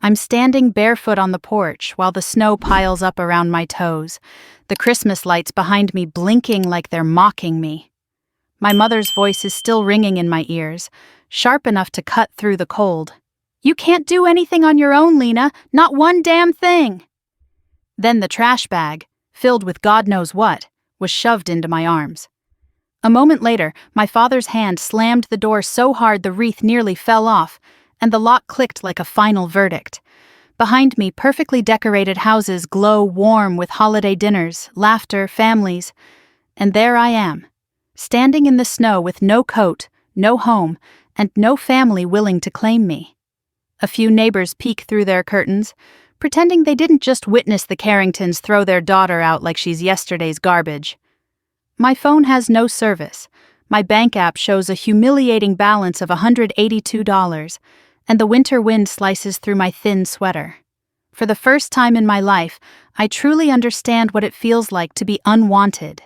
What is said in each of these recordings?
I'm standing barefoot on the porch while the snow piles up around my toes, the Christmas lights behind me blinking like they're mocking me. My mother's voice is still ringing in my ears, sharp enough to cut through the cold. "You can't do anything on your own, Lena, not one damn thing!" Then the trash bag, filled with God knows what, was shoved into my arms. A moment later, my father's hand slammed the door so hard the wreath nearly fell off, and the lock clicked like a final verdict. Behind me, perfectly decorated houses glow warm with holiday dinners, laughter, families. And there I am, standing in the snow with no coat, no home, and no family willing to claim me. A few neighbors peek through their curtains, pretending they didn't just witness the Carringtons throw their daughter out like she's yesterday's garbage. My phone has no service. My bank app shows a humiliating balance of $182, and the winter wind slices through my thin sweater. For the first time in my life, I truly understand what it feels like to be unwanted.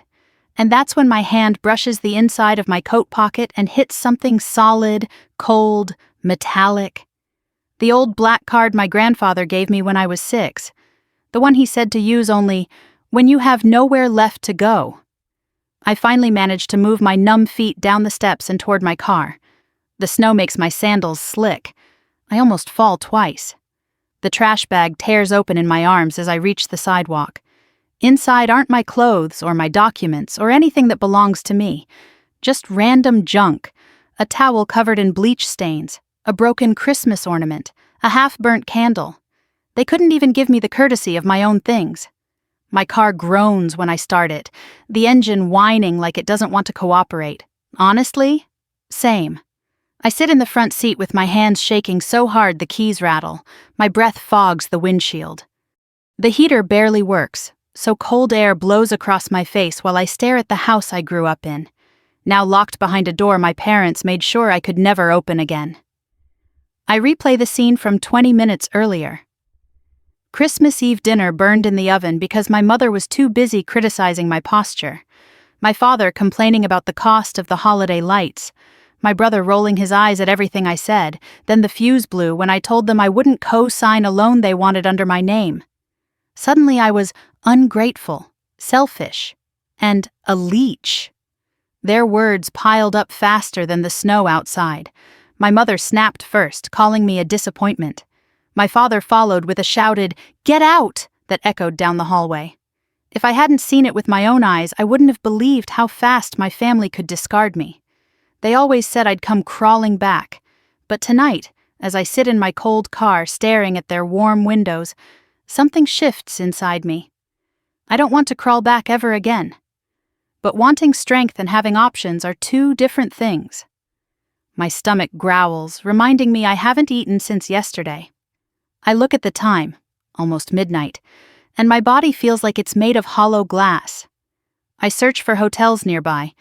And that's when my hand brushes the inside of my coat pocket and hits something solid, cold, metallic. The old black card my grandfather gave me when I was 6. The one he said to use only when you have nowhere left to go. I finally managed to move my numb feet down the steps and toward my car. The snow makes my sandals slick. I almost fall twice. The trash bag tears open in my arms as I reach the sidewalk. Inside aren't my clothes or my documents or anything that belongs to me. Just random junk. A towel covered in bleach stains, a broken Christmas ornament, a half-burnt candle. They couldn't even give me the courtesy of my own things. My car groans when I start it, the engine whining like it doesn't want to cooperate. Honestly, same. I sit in the front seat with my hands shaking so hard the keys rattle. My breath fogs the windshield. The heater barely works, so cold air blows across my face while I stare at the house I grew up in. Now locked behind a door my parents made sure I could never open again. I replay the scene from 20 minutes earlier. Christmas Eve dinner burned in the oven because my mother was too busy criticizing my posture. My father complaining about the cost of the holiday lights. My brother rolling his eyes at everything I said. Then the fuse blew when I told them I wouldn't co-sign a loan they wanted under my name. Suddenly I was ungrateful, selfish, and a leech. Their words piled up faster than the snow outside. My mother snapped first, calling me a disappointment. My father followed with a shouted, "Get out!" that echoed down the hallway. If I hadn't seen it with my own eyes, I wouldn't have believed how fast my family could discard me. They always said I'd come crawling back. But tonight, as I sit in my cold car staring at their warm windows, something shifts inside me. I don't want to crawl back ever again. But wanting strength and having options are two different things. My stomach growls, reminding me I haven't eaten since yesterday. I look at the time, almost midnight, and my body feels like it's made of hollow glass. I search for hotels nearby,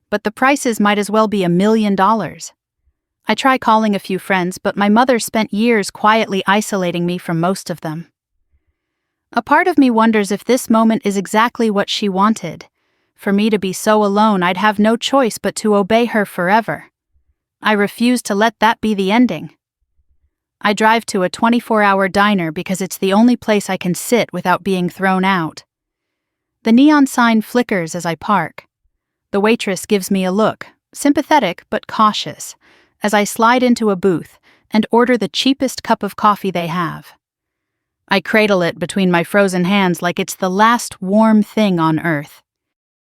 but the prices might as well be $1 million. I try calling a few friends, but my mother spent years quietly isolating me from most of them. A part of me wonders if this moment is exactly what she wanted. For me to be so alone, I'd have no choice but to obey her forever. I refuse to let that be the ending. I drive to a 24-hour diner because it's the only place I can sit without being thrown out. The neon sign flickers as I park. The waitress gives me a look, sympathetic but cautious, as I slide into a booth and order the cheapest cup of coffee they have. I cradle it between my frozen hands like it's the last warm thing on earth.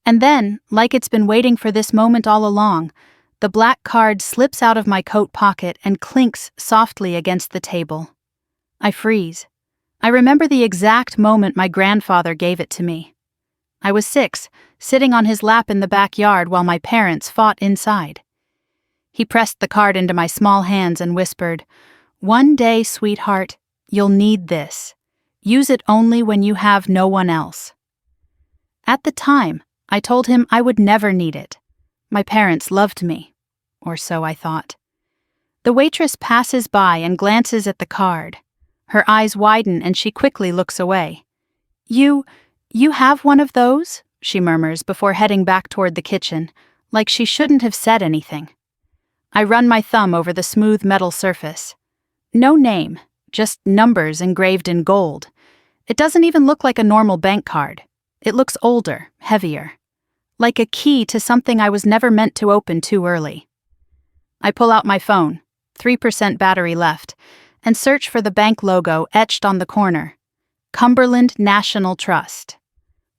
And then, like it's been waiting for this moment all along, the black card slips out of my coat pocket and clinks softly against the table. I freeze. I remember the exact moment my grandfather gave it to me. I was 6, sitting on his lap in the backyard while my parents fought inside. He pressed the card into my small hands and whispered, "One day, sweetheart, you'll need this. Use it only when you have no one else." At the time, I told him I would never need it. My parents loved me. Or so I thought. The waitress passes by and glances at the card. Her eyes widen and she quickly looks away. You have one of those?" she murmurs before heading back toward the kitchen, like she shouldn't have said anything. I run my thumb over the smooth metal surface. No name, just numbers engraved in gold. It doesn't even look like a normal bank card. It looks older, heavier. Like a key to something I was never meant to open too early. I pull out my phone, 3% battery left, and search for the bank logo etched on the corner. Cumberland National Trust.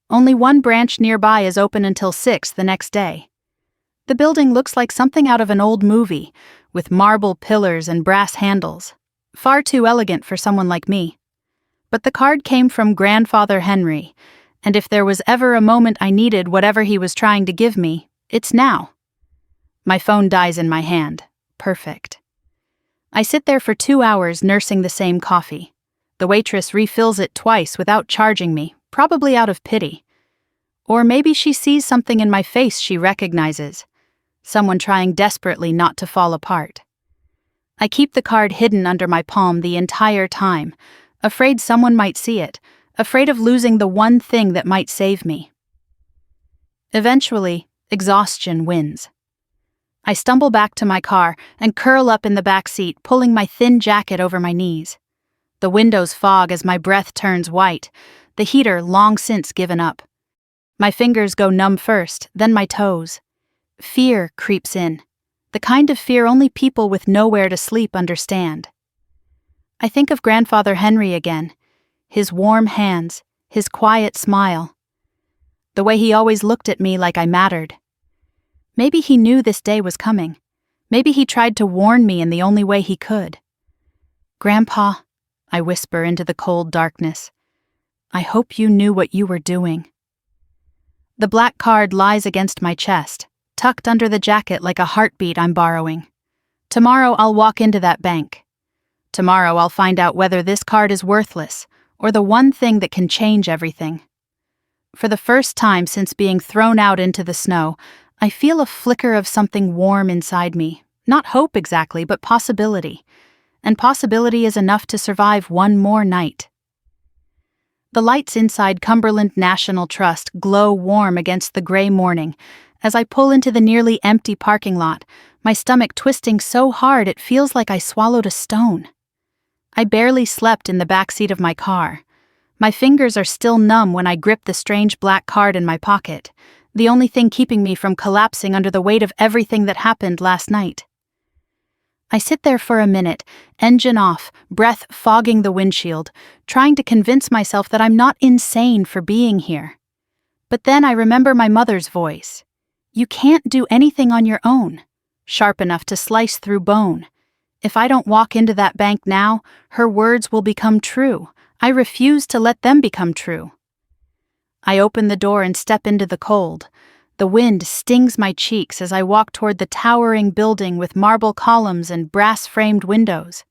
Only one branch nearby is open until 6 the next day. The building looks like something out of an old movie, with marble pillars and brass handles. Far too elegant for someone like me. But the card came from Grandfather Henry, and if there was ever a moment I needed whatever he was trying to give me, it's now. My phone dies in my hand. Perfect. I sit there for 2 hours nursing the same coffee. The waitress refills it twice without charging me, probably out of pity. Or maybe she sees something in my face she recognizes. Someone trying desperately not to fall apart. I keep the card hidden under my palm the entire time, afraid someone might see it, afraid of losing the one thing that might save me. Eventually, exhaustion wins. I stumble back to my car and curl up in the back seat, pulling my thin jacket over my knees. The windows fog as my breath turns white, the heater long since given up. My fingers go numb first, then my toes. Fear creeps in, the kind of fear only people with nowhere to sleep understand. I think of Grandfather Henry again, his warm hands, his quiet smile. The way he always looked at me like I mattered. Maybe he knew this day was coming. Maybe he tried to warn me in the only way he could. "Grandpa," I whisper into the cold darkness, "I hope you knew what you were doing." The black card lies against my chest, tucked under the jacket like a heartbeat I'm borrowing. Tomorrow I'll walk into that bank. Tomorrow I'll find out whether this card is worthless, or the one thing that can change everything. For the first time since being thrown out into the snow, I feel a flicker of something warm inside me. Not hope exactly, but possibility. And possibility is enough to survive one more night. The lights inside Cumberland National Trust glow warm against the gray morning as I pull into the nearly empty parking lot, my stomach twisting so hard it feels like I swallowed a stone. I barely slept in the backseat of my car. My fingers are still numb when I grip the strange black card in my pocket, the only thing keeping me from collapsing under the weight of everything that happened last night. I sit there for a minute, engine off, breath fogging the windshield, trying to convince myself that I'm not insane for being here. But then I remember my mother's voice. "You can't do anything on your own," sharp enough to slice through bone. If I don't walk into that bank now, her words will become true. I refuse to let them become true. I open the door and step into the cold. The wind stings my cheeks as I walk toward the towering building with marble columns and brass-framed windows.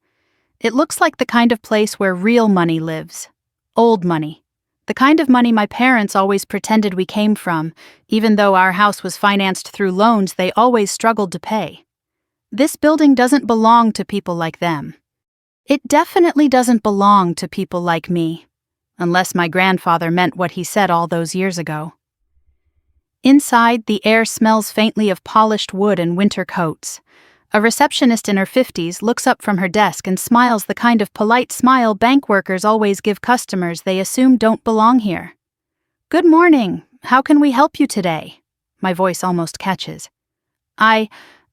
It looks like the kind of place where real money lives. Old money. The kind of money my parents always pretended we came from, even though our house was financed through loans they always struggled to pay. This building doesn't belong to people like them. It definitely doesn't belong to people like me. Unless my grandfather meant what he said all those years ago. Inside, the air smells faintly of polished wood and winter coats. A receptionist in her 50s looks up from her desk and smiles the kind of polite smile bank workers always give customers they assume don't belong here. "Good morning. How can we help you today?" My voice almost catches. I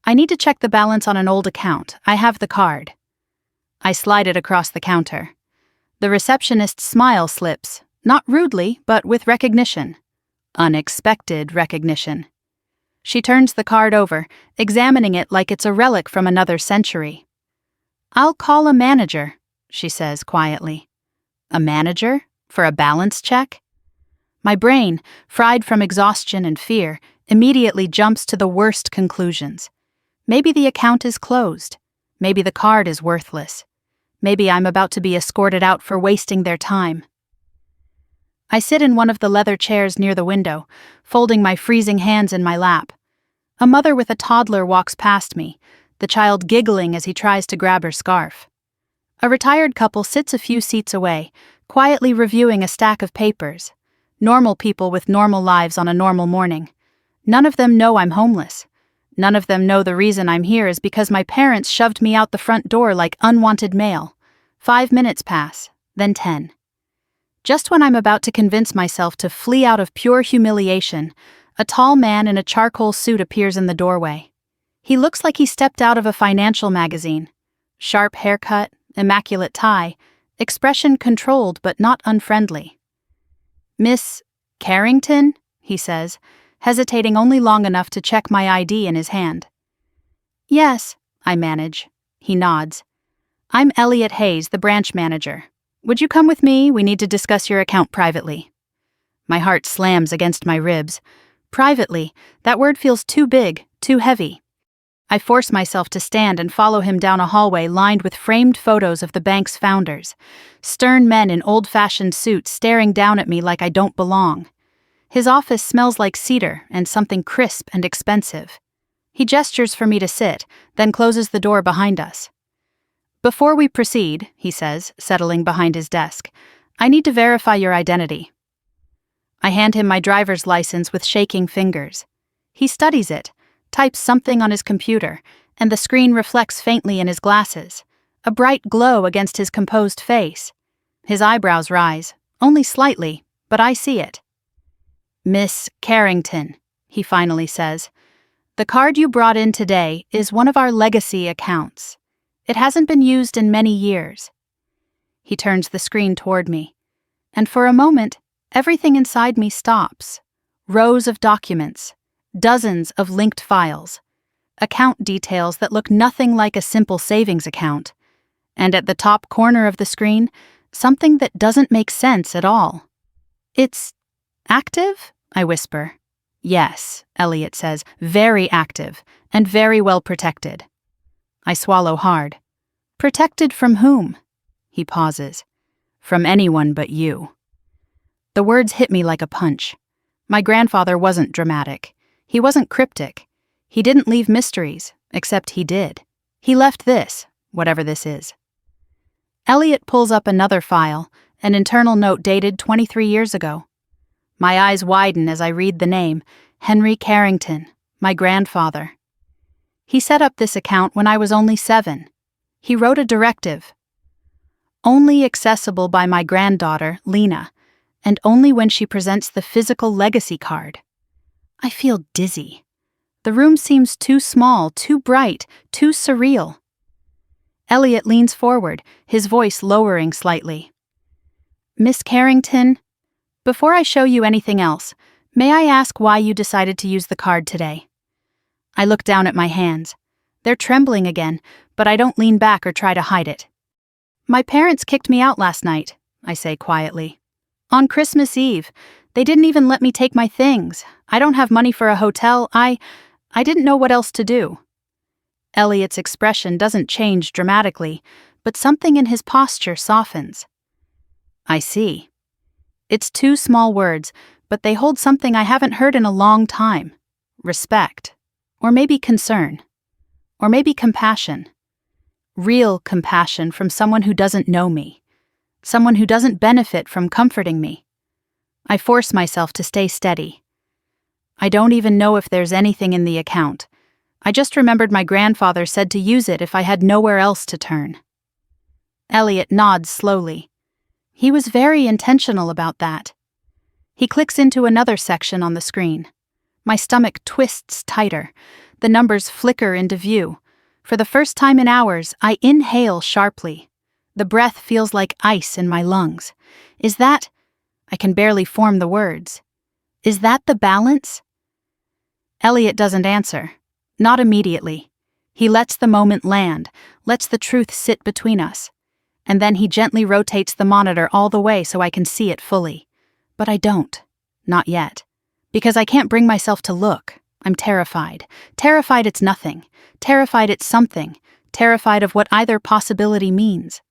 need to check the balance on an old account. I have the card." I slide it across the counter. The receptionist's smile slips, not rudely, but with recognition. Unexpected recognition. She turns the card over, examining it like it's a relic from another century. "I'll call a manager," she says quietly. "A manager? For a balance check?" My brain, fried from exhaustion and fear, immediately jumps to the worst conclusions. Maybe the account is closed. Maybe the card is worthless. Maybe I'm about to be escorted out for wasting their time. I sit in one of the leather chairs near the window, folding my freezing hands in my lap. A mother with a toddler walks past me, the child giggling as he tries to grab her scarf. A retired couple sits a few seats away, quietly reviewing a stack of papers. Normal people with normal lives on a normal morning. None of them know I'm homeless. None of them know the reason I'm here is because my parents shoved me out the front door like unwanted mail. 5 minutes pass, then 10. Just when I'm about to convince myself to flee out of pure humiliation, a tall man in a charcoal suit appears in the doorway. He looks like he stepped out of a financial magazine. Sharp haircut, immaculate tie, expression controlled but not unfriendly. "Miss Carrington?" he says, hesitating only long enough to check my ID in his hand. "Yes," I manage. He nods. "I'm Elliot Hayes, the branch manager. Would you come with me? We need to discuss your account privately." My heart slams against my ribs. Privately, that word feels too big, too heavy. I force myself to stand and follow him down a hallway lined with framed photos of the bank's founders. Stern men in old-fashioned suits staring down at me like I don't belong. His office smells like cedar and something crisp and expensive. He gestures for me to sit, then closes the door behind us. "Before we proceed," he says, settling behind his desk, "I need to verify your identity." I hand him my driver's license with shaking fingers. He studies it, types something on his computer, and the screen reflects faintly in his glasses, a bright glow against his composed face. His eyebrows rise, only slightly, but I see it. "Miss Carrington," he finally says, "the card you brought in today is one of our legacy accounts. It hasn't been used in many years." He turns the screen toward me, and for a moment, everything inside me stops. Rows of documents, dozens of linked files, account details that look nothing like a simple savings account, and at the top corner of the screen, something that doesn't make sense at all. "It's active?" I whisper. "Yes," Elliot says, "very active, and very well protected." I swallow hard. "Protected from whom?" He pauses. "From anyone but you." The words hit me like a punch. My grandfather wasn't dramatic. He wasn't cryptic. He didn't leave mysteries, except he did. He left this, whatever this is. Elliot pulls up another file, an internal note dated 23 years ago. My eyes widen as I read the name, Henry Carrington, my grandfather. He set up this account when I was only 7. He wrote a directive. "Only accessible by my granddaughter, Lena, and only when she presents the physical legacy card." I feel dizzy. The room seems too small, too bright, too surreal. Elliot leans forward, his voice lowering slightly. "Miss Carrington, before I show you anything else, may I ask why you decided to use the card today?" I look down at my hands. They're trembling again, but I don't lean back or try to hide it. "My parents kicked me out last night," I say quietly. "On Christmas Eve. They didn't even let me take my things. I don't have money for a hotel. I didn't know what else to do." Elliot's expression doesn't change dramatically, but something in his posture softens. "I see." It's 2 small words, but they hold something I haven't heard in a long time. Respect. Or maybe concern. Or maybe compassion. Real compassion from someone who doesn't know me. Someone who doesn't benefit from comforting me. I force myself to stay steady. "I don't even know if there's anything in the account. I just remembered my grandfather said to use it if I had nowhere else to turn." Elliot nods slowly. He was very intentional about that. He clicks into another section on the screen. My stomach twists tighter. The numbers flicker into view. For the first time in hours, I inhale sharply. The breath feels like ice in my lungs. Is that... I can barely form the words. Is that the balance? Elliot doesn't answer. Not immediately. He lets the moment land, lets the truth sit between us. And then he gently rotates the monitor all the way so I can see it fully. But I don't. Not yet. Because I can't bring myself to look. I'm terrified. Terrified it's nothing. Terrified it's something. Terrified of what either possibility means.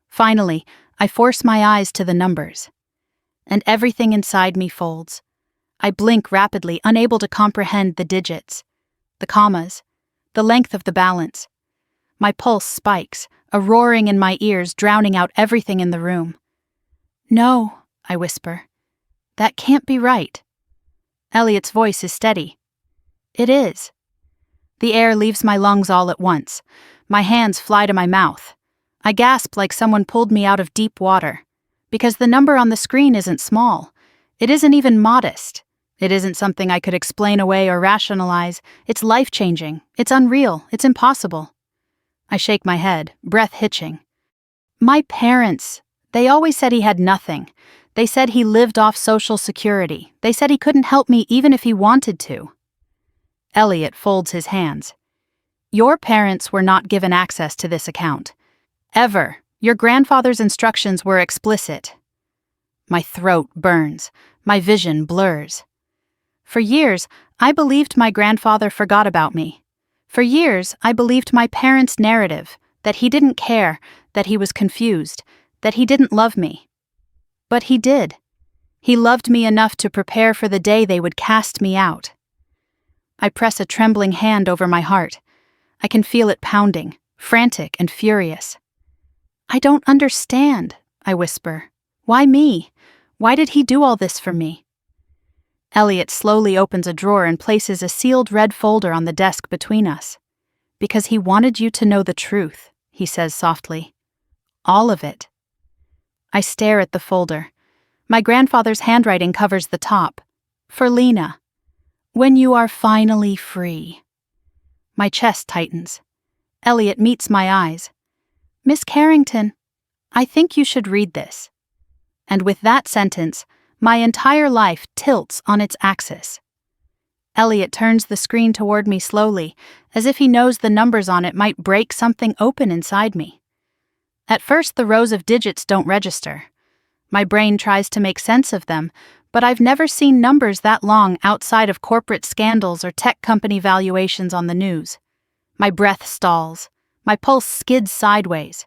Finally, I force my eyes to the numbers. And everything inside me folds. I blink rapidly, unable to comprehend the digits, the commas, the length of the balance. My pulse spikes, a roaring in my ears drowning out everything in the room. "No," I whisper. "That can't be right." Elliot's voice is steady. "It is." The air leaves my lungs all at once. My hands fly to my mouth. I gasp like someone pulled me out of deep water. Because the number on the screen isn't small. It isn't even modest. It isn't something I could explain away or rationalize. It's life-changing. It's unreal. It's impossible. I shake my head, breath hitching. My parents, they always said he had nothing. They said he lived off Social Security. They said he couldn't help me even if he wanted to. Elliot folds his hands. Your parents were not given access to this account. Ever. Your grandfather's instructions were explicit. My throat burns. My vision blurs. For years, I believed my grandfather forgot about me. For years, I believed my parents' narrative, that he didn't care, that he was confused, that he didn't love me. But he did. He loved me enough to prepare for the day they would cast me out. I press a trembling hand over my heart. I can feel it pounding, frantic and furious. I don't understand, I whisper. Why me? Why did he do all this for me? Elliot slowly opens a drawer and places a sealed red folder on the desk between us. Because he wanted you to know the truth, he says softly. All of it. I stare at the folder. My grandfather's handwriting covers the top. For Lena. When you are finally free. My chest tightens. Elliot meets my eyes. Miss Carrington, I think you should read this. And with that sentence, my entire life tilts on its axis. Elliot turns the screen toward me slowly, as if he knows the numbers on it might break something open inside me. At first, the rows of digits don't register. My brain tries to make sense of them, but I've never seen numbers that long outside of corporate scandals or tech company valuations on the news. My breath stalls. My pulse skids sideways.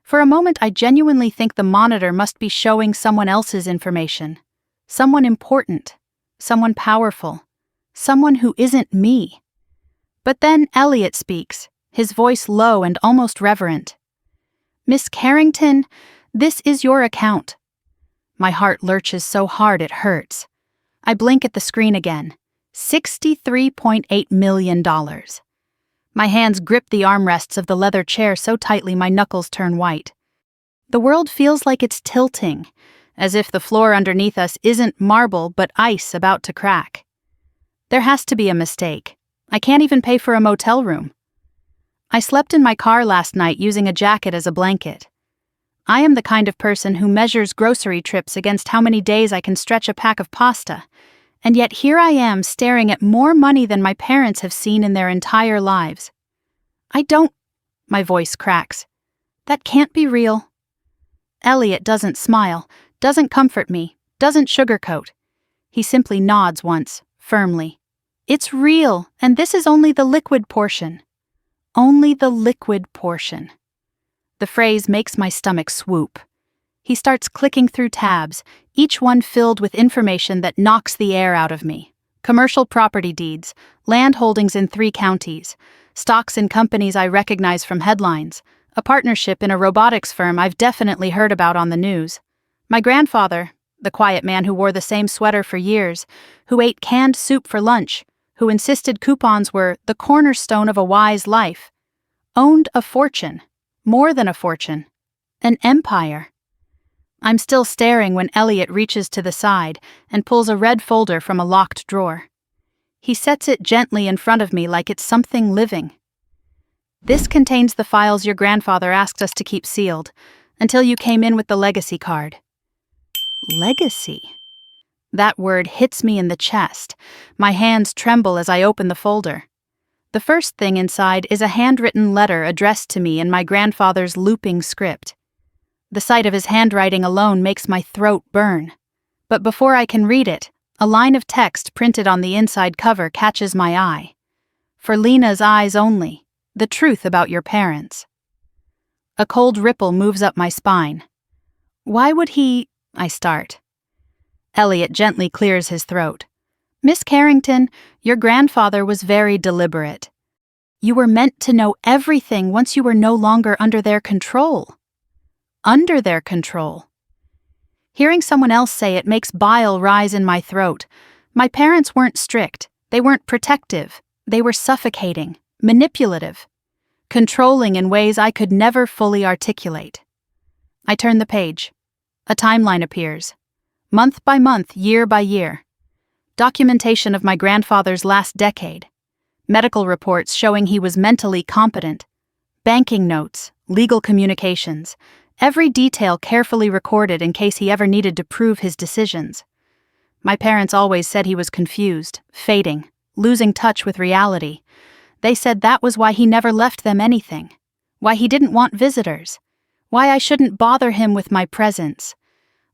For a moment, I genuinely think the monitor must be showing someone else's information. Someone important. Someone powerful. Someone who isn't me. But then Elliot speaks, his voice low and almost reverent. Miss Carrington, this is your account. My heart lurches so hard it hurts. I blink at the screen again. $63.8 million. My hands grip the armrests of the leather chair so tightly my knuckles turn white. The world feels like it's tilting, as if the floor underneath us isn't marble but ice about to crack. There has to be a mistake. I can't even pay for a motel room. I slept in my car last night using a jacket as a blanket. I am the kind of person who measures grocery trips against how many days I can stretch a pack of pasta, and yet here I am staring at more money than my parents have seen in their entire lives. My voice cracks. That can't be real. Elliot doesn't smile, doesn't comfort me, doesn't sugarcoat. He simply nods once, firmly. It's real, and this is only the liquid portion. Only the liquid portion. The phrase makes my stomach swoop. He starts clicking through tabs, each one filled with information that knocks the air out of me. Commercial property deeds, land holdings in 3 counties, stocks in companies I recognize from headlines, a partnership in a robotics firm I've definitely heard about on the news. My grandfather, the quiet man who wore the same sweater for years, who ate canned soup for lunch, who insisted coupons were the cornerstone of a wise life, owned a fortune, more than a fortune, an empire. I'm still staring when Elliot reaches to the side and pulls a red folder from a locked drawer. He sets it gently in front of me like it's something living. This contains the files your grandfather asked us to keep sealed, until you came in with the legacy card. Legacy? That word hits me in the chest. My hands tremble as I open the folder. The first thing inside is a handwritten letter addressed to me in my grandfather's looping script. The sight of his handwriting alone makes my throat burn. But before I can read it, a line of text printed on the inside cover catches my eye. For Lena's eyes only, the truth about your parents. A cold ripple moves up my spine. Why would he... I start. Elliot gently clears his throat. Miss Carrington, your grandfather was very deliberate. You were meant to know everything once you were no longer under their control. Under their control. Hearing someone else say it makes bile rise in my throat. My parents weren't strict. They weren't protective. They were suffocating, manipulative. controlling in ways I could never fully articulate. I turn the page. A timeline appears. Month by month, year by year. Documentation of my grandfather's last decade. Medical reports showing he was mentally competent. Banking notes, legal communications, every detail carefully recorded in case he ever needed to prove his decisions. My parents always said he was confused, fading, losing touch with reality. They said that was why he never left them anything, why he didn't want visitors, why I shouldn't bother him with my presence.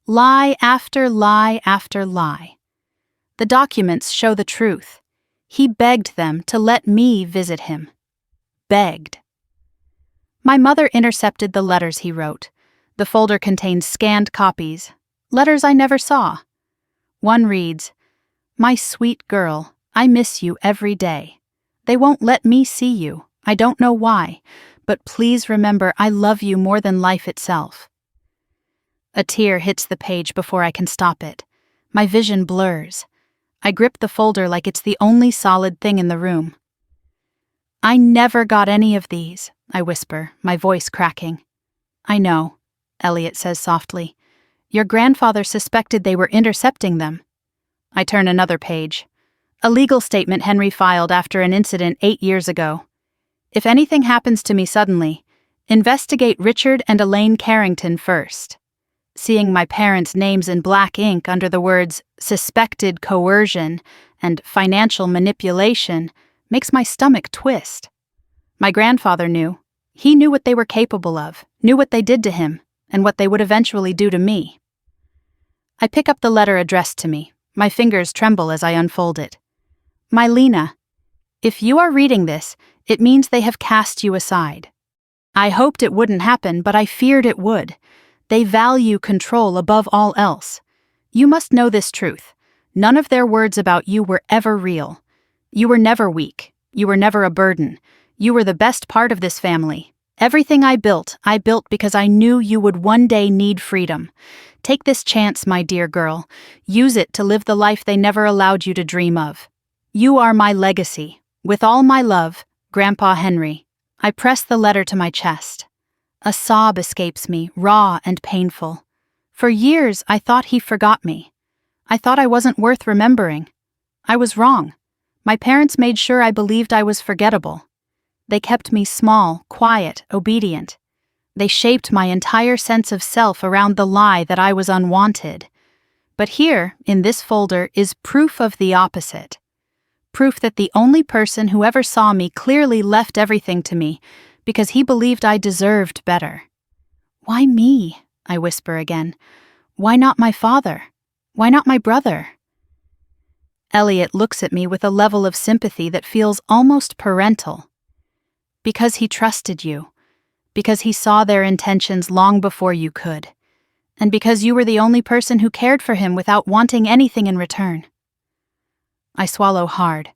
Lie after lie after lie. The documents show the truth. He begged them to let me visit him. Begged. My mother intercepted the letters he wrote. The folder contained scanned copies, letters I never saw. One reads, "My sweet girl, I miss you every day. They won't let me see you. I don't know why, but please remember I love you more than life itself." A tear hits the page before I can stop it. My vision blurs. I grip the folder like it's the only solid thing in the room. "I never got any of these," I whisper, my voice cracking. "I know," Elliot says softly. "Your grandfather suspected they were intercepting them." I turn another page. A legal statement Henry filed after an incident 8 years ago. "If anything happens to me suddenly, investigate Richard and Elaine Carrington first." Seeing my parents' names in black ink under the words "suspected coercion" and "financial manipulation" makes my stomach twist. My grandfather knew. He knew what they were capable of, knew what they did to him, and what they would eventually do to me. I pick up the letter addressed to me. My fingers tremble as I unfold it. "My Lena, if you are reading this, it means they have cast you aside. I hoped it wouldn't happen, but I feared it would. They value control above all else. You must know this truth. None of their words about you were ever real. You were never weak. You were never a burden. You were the best part of this family. Everything I built because I knew you would one day need freedom. Take this chance, my dear girl. Use it to live the life they never allowed you to dream of. You are my legacy. With all my love, Grandpa Henry." I press the letter to my chest. A sob escapes me, raw and painful. For years, I thought he forgot me. I thought I wasn't worth remembering. I was wrong. My parents made sure I believed I was forgettable. They kept me small, quiet, obedient. They shaped my entire sense of self around the lie that I was unwanted. But here, in this folder, is proof of the opposite. Proof that the only person who ever saw me clearly left everything to me, because he believed I deserved better. "Why me?" I whisper again. "Why not my father? Why not my brother?" Elliot looks at me with a level of sympathy that feels almost parental. "Because he trusted you. Because he saw their intentions long before you could. And because you were the only person who cared for him without wanting anything in return." I swallow hard.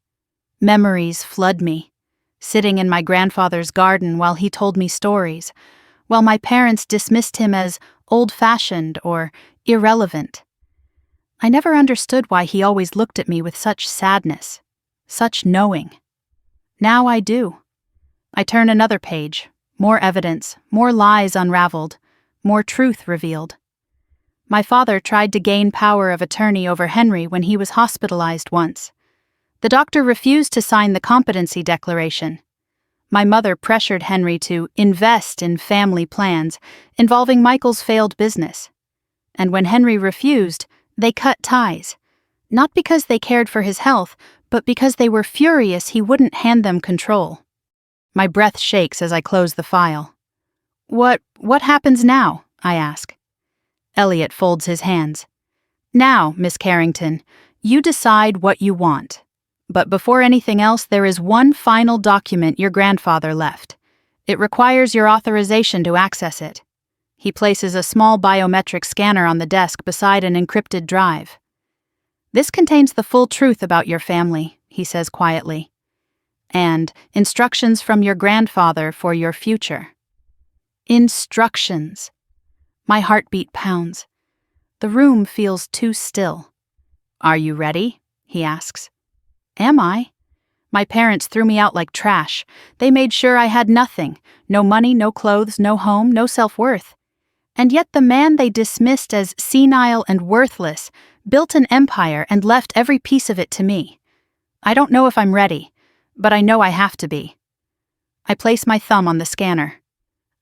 Memories flood me. Sitting in my grandfather's garden while he told me stories, while my parents dismissed him as old-fashioned or irrelevant. I never understood why he always looked at me with such sadness, such knowing. Now I do. I turn another page, more evidence, more lies unraveled, more truth revealed. My father tried to gain power of attorney over Henry when he was hospitalized once. The doctor refused to sign the competency declaration. My mother pressured Henry to invest in family plans involving Michael's failed business. And when Henry refused, they cut ties. Not because they cared for his health, but because they were furious he wouldn't hand them control. My breath shakes as I close the file. What happens now?" I ask. Elliot folds his hands. "Now, Miss Carrington, you decide what you want. But before anything else, there is one final document your grandfather left. It requires your authorization to access it." He places a small biometric scanner on the desk beside an encrypted drive. "This contains the full truth about your family," he says quietly. "And instructions from your grandfather for your future." Instructions. My heartbeat pounds. The room feels too still. "Are you ready?" he asks. Am I? My parents threw me out like trash. They made sure I had nothing. No money, no clothes, no home, no self-worth. And yet the man they dismissed as senile and worthless built an empire and left every piece of it to me. I don't know if I'm ready, but I know I have to be. I place my thumb on the scanner.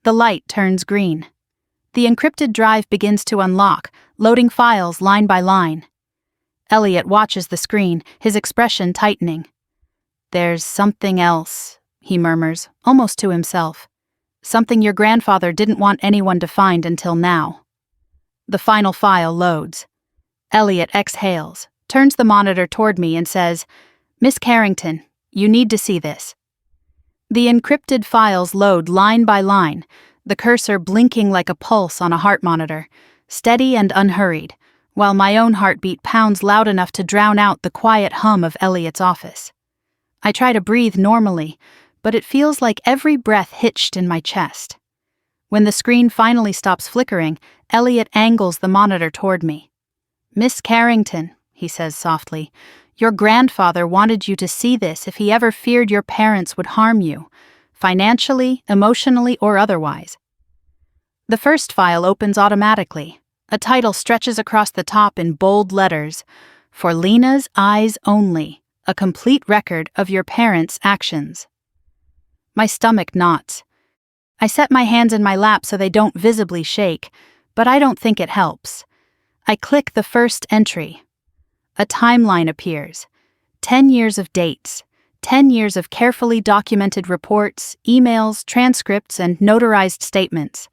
The light turns green. The encrypted drive begins to unlock, loading files line by line. Elliot watches the screen, his expression tightening. "There's something else," he murmurs, almost to himself. "Something your grandfather didn't want anyone to find until now." The final file loads. Elliot exhales, turns the monitor toward me and says, "Miss Carrington, you need to see this." The encrypted files load line by line, the cursor blinking like a pulse on a heart monitor, steady and unhurried, while my own heartbeat pounds loud enough to drown out the quiet hum of Elliot's office. I try to breathe normally, but it feels like every breath hitched in my chest. When the screen finally stops flickering, Elliot angles the monitor toward me. "Miss Carrington," he says softly, "your grandfather wanted you to see this if he ever feared your parents would harm you, financially, emotionally, or otherwise." The first file opens automatically. A title stretches across the top in bold letters, "For Lena's Eyes Only, a complete record of your parents' actions." My stomach knots. I set my hands in my lap so they don't visibly shake, but I don't think it helps. I click the first entry. A timeline appears. 10 years of dates. 10 years of carefully documented reports, emails, transcripts, and notarized statements.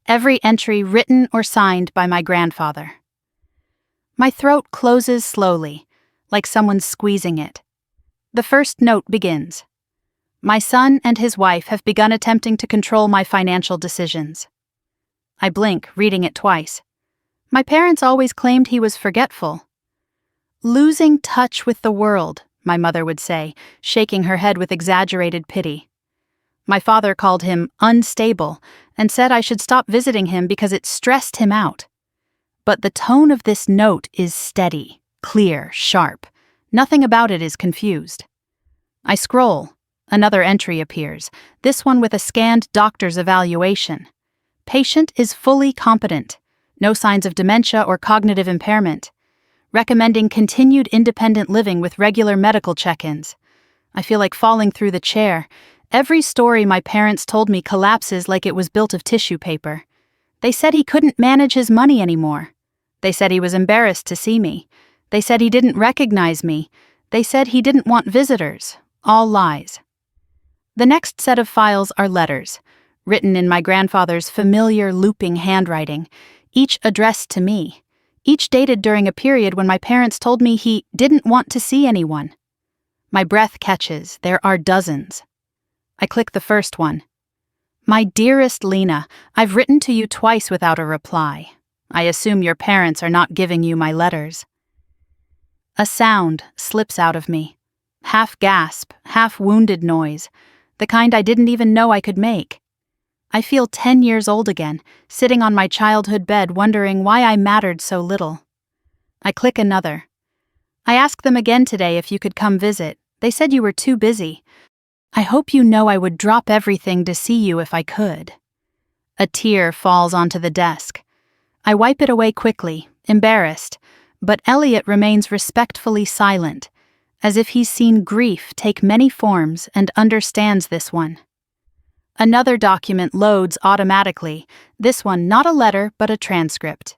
Every entry written or signed by my grandfather. My throat closes slowly, like someone's squeezing it. The first note begins. "My son and his wife have begun attempting to control my financial decisions." I blink, reading it twice. My parents always claimed he was forgetful. "Losing touch with the world," my mother would say, shaking her head with exaggerated pity. My father called him unstable and said I should stop visiting him because it stressed him out. But the tone of this note is steady, clear, sharp. Nothing about it is confused. I scroll. Another entry appears, this one with a scanned doctor's evaluation. Patient is fully competent. No signs of dementia or cognitive impairment. Recommending continued independent living with regular medical check-ins. I feel like falling through the chair. Every story my parents told me collapses like it was built of tissue paper. They said he couldn't manage his money anymore. They said he was embarrassed to see me. They said he didn't recognize me. They said he didn't want visitors. All lies. The next set of files are letters, written in my grandfather's familiar looping handwriting, each addressed to me, each dated during a period when my parents told me he didn't want to see anyone. My breath catches. There are dozens. I click the first one. "My dearest Lena, I've written to you twice without a reply. I assume your parents are not giving you my letters." A sound slips out of me. Half gasp, half wounded noise, the kind I didn't even know I could make. I feel 10 years old again, sitting on my childhood bed wondering why I mattered so little. I click another. "I asked them again today if you could come visit. They said you were too busy. I hope you know I would drop everything to see you if I could." A tear falls onto the desk. I wipe it away quickly, embarrassed, but Elliot remains respectfully silent, as if he's seen grief take many forms and understands this one. Another document loads automatically, this one not a letter but a transcript.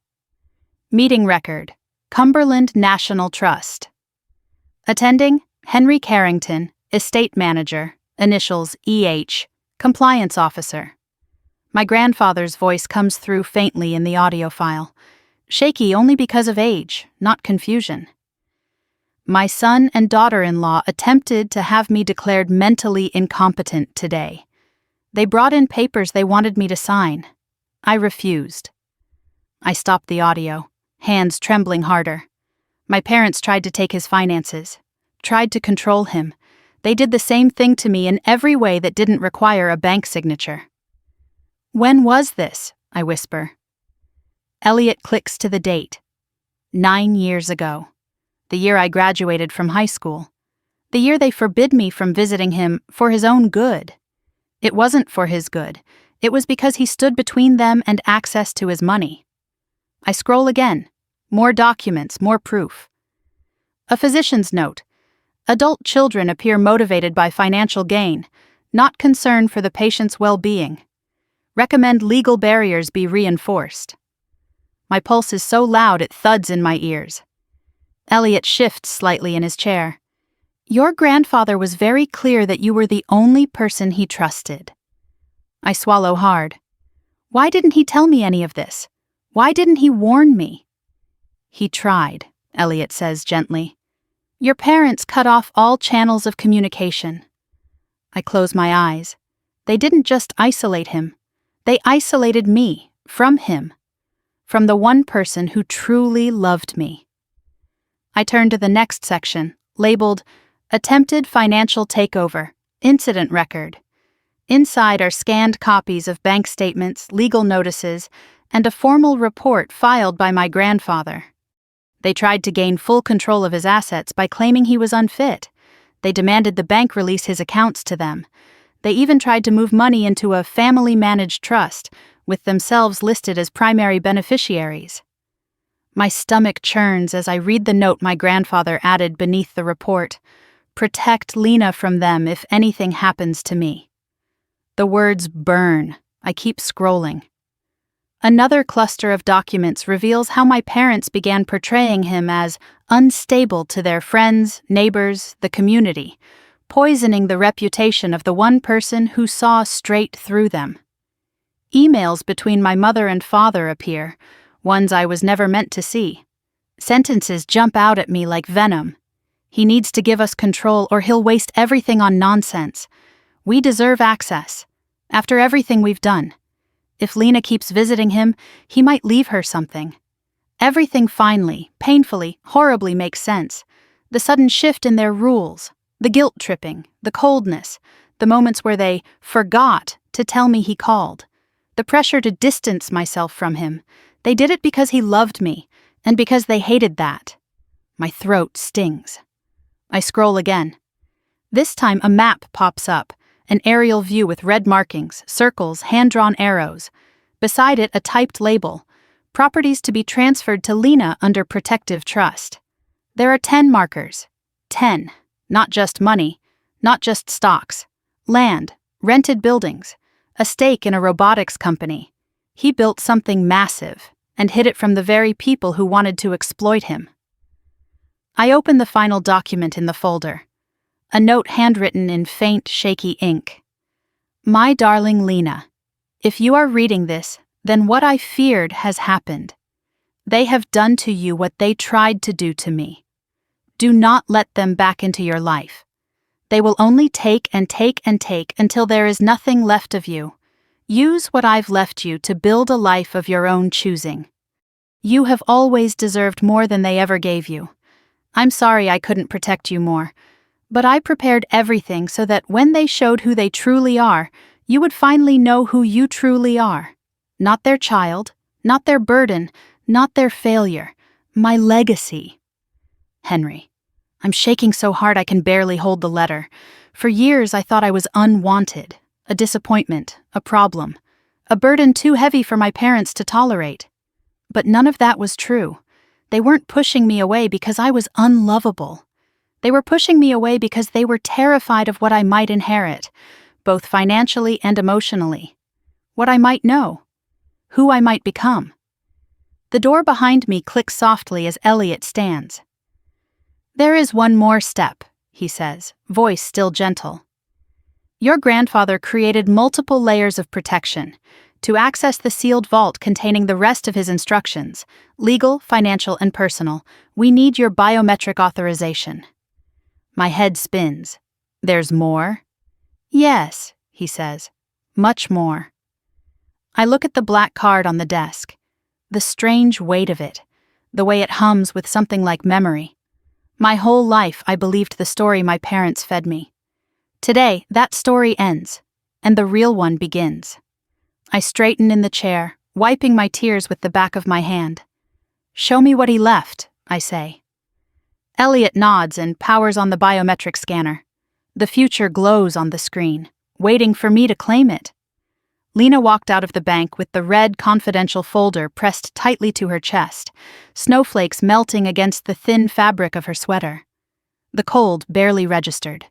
Meeting record, Cumberland National Trust. Attending, Henry Carrington, Estate Manager, initials EH, Compliance Officer. My grandfather's voice comes through faintly in the audio file, shaky only because of age, not confusion. "My son and daughter-in-law attempted to have me declared mentally incompetent today. They brought in papers they wanted me to sign. I refused." I stopped the audio, hands trembling harder. My parents tried to take his finances, tried to control him. They did the same thing to me in every way that didn't require a bank signature. "When was this?" I whisper. Elliot clicks to the date. 9 years ago. The year I graduated from high school. The year they forbid me from visiting him for his own good. It wasn't for his good. It was because he stood between them and access to his money. I scroll again. More documents, more proof. A physician's note. Adult children appear motivated by financial gain, not concern for the patient's well-being. Recommend legal barriers be reinforced. My pulse is so loud it thuds in my ears. Elliot shifts slightly in his chair. Your grandfather was very clear that you were the only person he trusted. I swallow hard. Why didn't he tell me any of this? Why didn't he warn me? He tried, Elliot says gently. Your parents cut off all channels of communication. I close my eyes. They didn't just isolate him. They isolated me from him, from the one person who truly loved me. I turn to the next section, labeled Attempted Financial Takeover, Incident Record. Inside are scanned copies of bank statements, legal notices, and a formal report filed by my grandfather. They tried to gain full control of his assets by claiming he was unfit. They demanded the bank release his accounts to them. They even tried to move money into a family-managed trust, with themselves listed as primary beneficiaries. My stomach churns as I read the note my grandfather added beneath the report. Protect Lena from them if anything happens to me. The words burn. I keep scrolling. Another cluster of documents reveals how my parents began portraying him as unstable to their friends, neighbors, the community, poisoning the reputation of the one person who saw straight through them. Emails between my mother and father appear, ones I was never meant to see. Sentences jump out at me like venom. He needs to give us control or he'll waste everything on nonsense. We deserve access. After everything we've done. If Lena keeps visiting him, he might leave her something. Everything finally, painfully, horribly makes sense. The sudden shift in their rules, the guilt tripping, the coldness, the moments where they forgot to tell me he called, the pressure to distance myself from him. They did it because he loved me, and because they hated that. My throat stings. I scroll again. This time a map pops up, an aerial view with red markings, circles, hand-drawn arrows. Beside it, a typed label, properties to be transferred to Lena under protective trust. There are 10 markers. 10. Not just money, not just stocks. Land, rented buildings, a stake in a robotics company. He built something massive and hid it from the very people who wanted to exploit him. I open the final document in the folder. A note handwritten in faint, shaky ink. My darling Lena, if you are reading this, then what I feared has happened. They have done to you what they tried to do to me. Do not let them back into your life. They will only take and take and take until there is nothing left of you. Use what I've left you to build a life of your own choosing. You have always deserved more than they ever gave you. I'm sorry I couldn't protect you more. But I prepared everything so that when they showed who they truly are, you would finally know who you truly are. Not their child, not their burden, not their failure. My legacy. Henry. I'm shaking so hard I can barely hold the letter. For years I thought I was unwanted, a disappointment, a problem, a burden too heavy for my parents to tolerate. But none of that was true. They weren't pushing me away because I was unlovable. They were pushing me away because they were terrified of what I might inherit, both financially and emotionally. What I might know. Who I might become. The door behind me clicks softly as Elliot stands. There is one more step, he says, voice still gentle. Your grandfather created multiple layers of protection to access the sealed vault containing the rest of his instructions, legal, financial, and personal. We need your biometric authorization. My head spins. There's more? Yes, he says. Much more. I look at the black card on the desk. The strange weight of it. The way it hums with something like memory. My whole life I believed the story my parents fed me. Today, that story ends, and the real one begins. I straighten in the chair, wiping my tears with the back of my hand. Show me what he left, I say. Elliot nods and powers on the biometric scanner. The future glows on the screen, waiting for me to claim it. Lena walked out of the bank with the red confidential folder pressed tightly to her chest, snowflakes melting against the thin fabric of her sweater. The cold barely registered.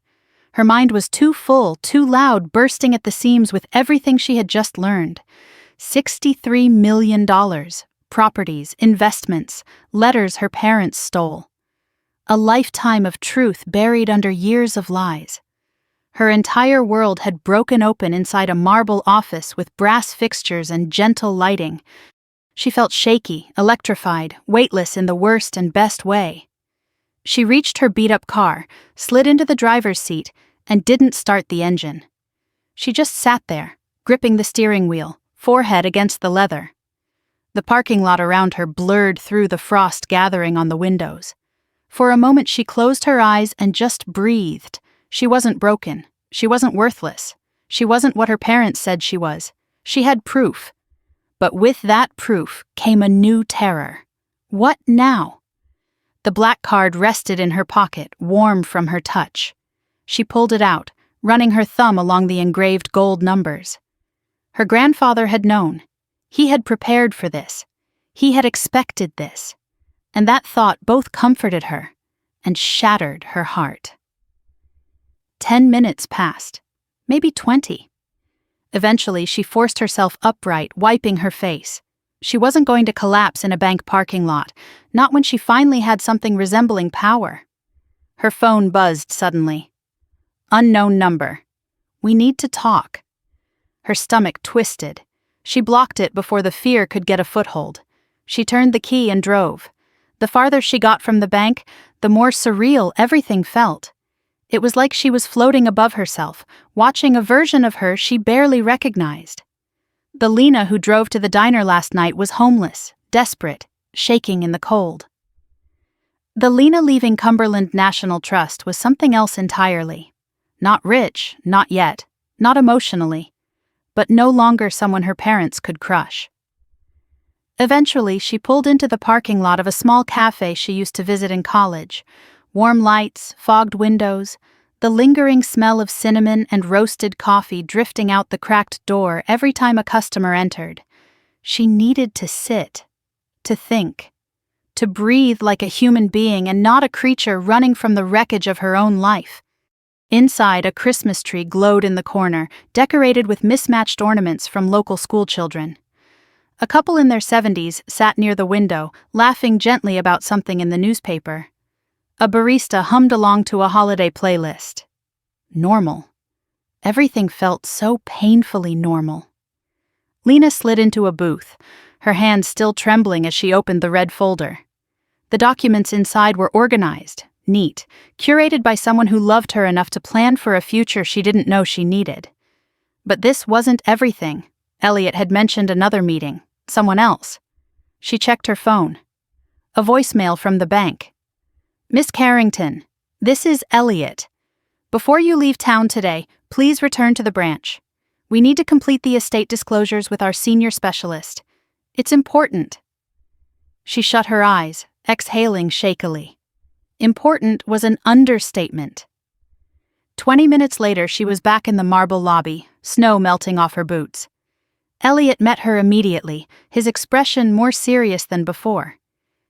Her mind was too full, too loud, bursting at the seams with everything she had just learned. $63 million. Properties, investments, letters her parents stole. A lifetime of truth buried under years of lies. Her entire world had broken open inside a marble office with brass fixtures and gentle lighting. She felt shaky, electrified, weightless in the worst and best way. She reached her beat-up car, slid into the driver's seat, and didn't start the engine. She just sat there, gripping the steering wheel, forehead against the leather. The parking lot around her blurred through the frost gathering on the windows. For a moment she closed her eyes and just breathed. She wasn't broken. She wasn't worthless. She wasn't what her parents said she was. She had proof. But with that proof came a new terror. What now? The black card rested in her pocket, warm from her touch. She pulled it out, running her thumb along the engraved gold numbers. Her grandfather had known. He had prepared for this. He had expected this. And that thought both comforted her and shattered her heart. 10 minutes passed, maybe 20. Eventually, she forced herself upright, wiping her face. She wasn't going to collapse in a bank parking lot, not when she finally had something resembling power. Her phone buzzed suddenly. Unknown number. We need to talk. Her stomach twisted. She blocked it before the fear could get a foothold. She turned the key and drove. The farther she got from the bank, the more surreal everything felt. It was like she was floating above herself, watching a version of her she barely recognized. The Lena who drove to the diner last night was homeless, desperate, shaking in the cold. The Lena leaving Cumberland National Trust was something else entirely. Not rich, not yet, not emotionally, but no longer someone her parents could crush. Eventually, she pulled into the parking lot of a small cafe she used to visit in college. Warm lights, fogged windows, the lingering smell of cinnamon and roasted coffee drifting out the cracked door every time a customer entered. She needed to sit, to think, to breathe like a human being and not a creature running from the wreckage of her own life. Inside, a Christmas tree glowed in the corner, decorated with mismatched ornaments from local schoolchildren. A couple in their 70s sat near the window, laughing gently about something in the newspaper. A barista hummed along to a holiday playlist. Normal. Everything felt so painfully normal. Lena slid into a booth, her hands still trembling as she opened the red folder. The documents inside were organized, neat, curated by someone who loved her enough to plan for a future she didn't know she needed. But this wasn't everything. Elliot had mentioned another meeting. Someone else. She checked her phone. A voicemail from the bank. Miss Carrington, this is Elliot. Before you leave town today, please return to the branch. We need to complete the estate disclosures with our senior specialist. It's important. She shut her eyes, exhaling shakily. Important was an understatement. 20 minutes later, she was back in the marble lobby, snow melting off her boots. Elliot met her immediately, his expression more serious than before.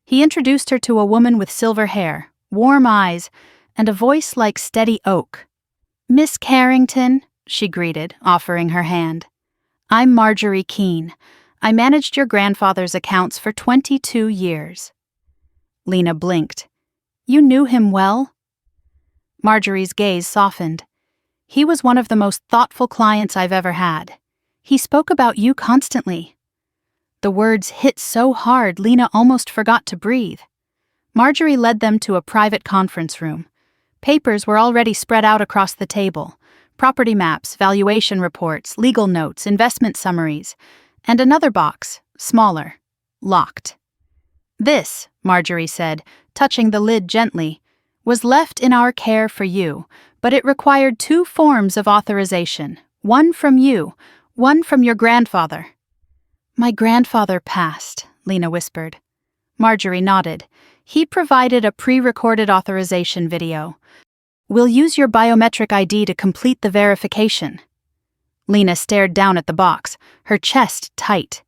He introduced her to a woman with silver hair, warm eyes, and a voice like steady oak. Miss Carrington, she greeted, offering her hand. I'm Marjorie Keene. I managed your grandfather's accounts for 22 years. Lena blinked. You knew him well? Marjorie's gaze softened. He was one of the most thoughtful clients I've ever had. He spoke about you constantly. The words hit so hard Lena almost forgot to breathe. Marjorie led them to a private conference room. Papers were already spread out across the table. Property maps, valuation reports, legal notes, investment summaries, and another box, smaller, locked. This, Marjorie said, touching the lid gently, was left in our care for you, but it required 2 forms of authorization, one from you, one from your grandfather. My grandfather passed, Lena whispered. Marjorie nodded. He provided a pre-recorded authorization video. "We'll use your biometric ID to complete the verification." Lena stared down at the box, her chest tight.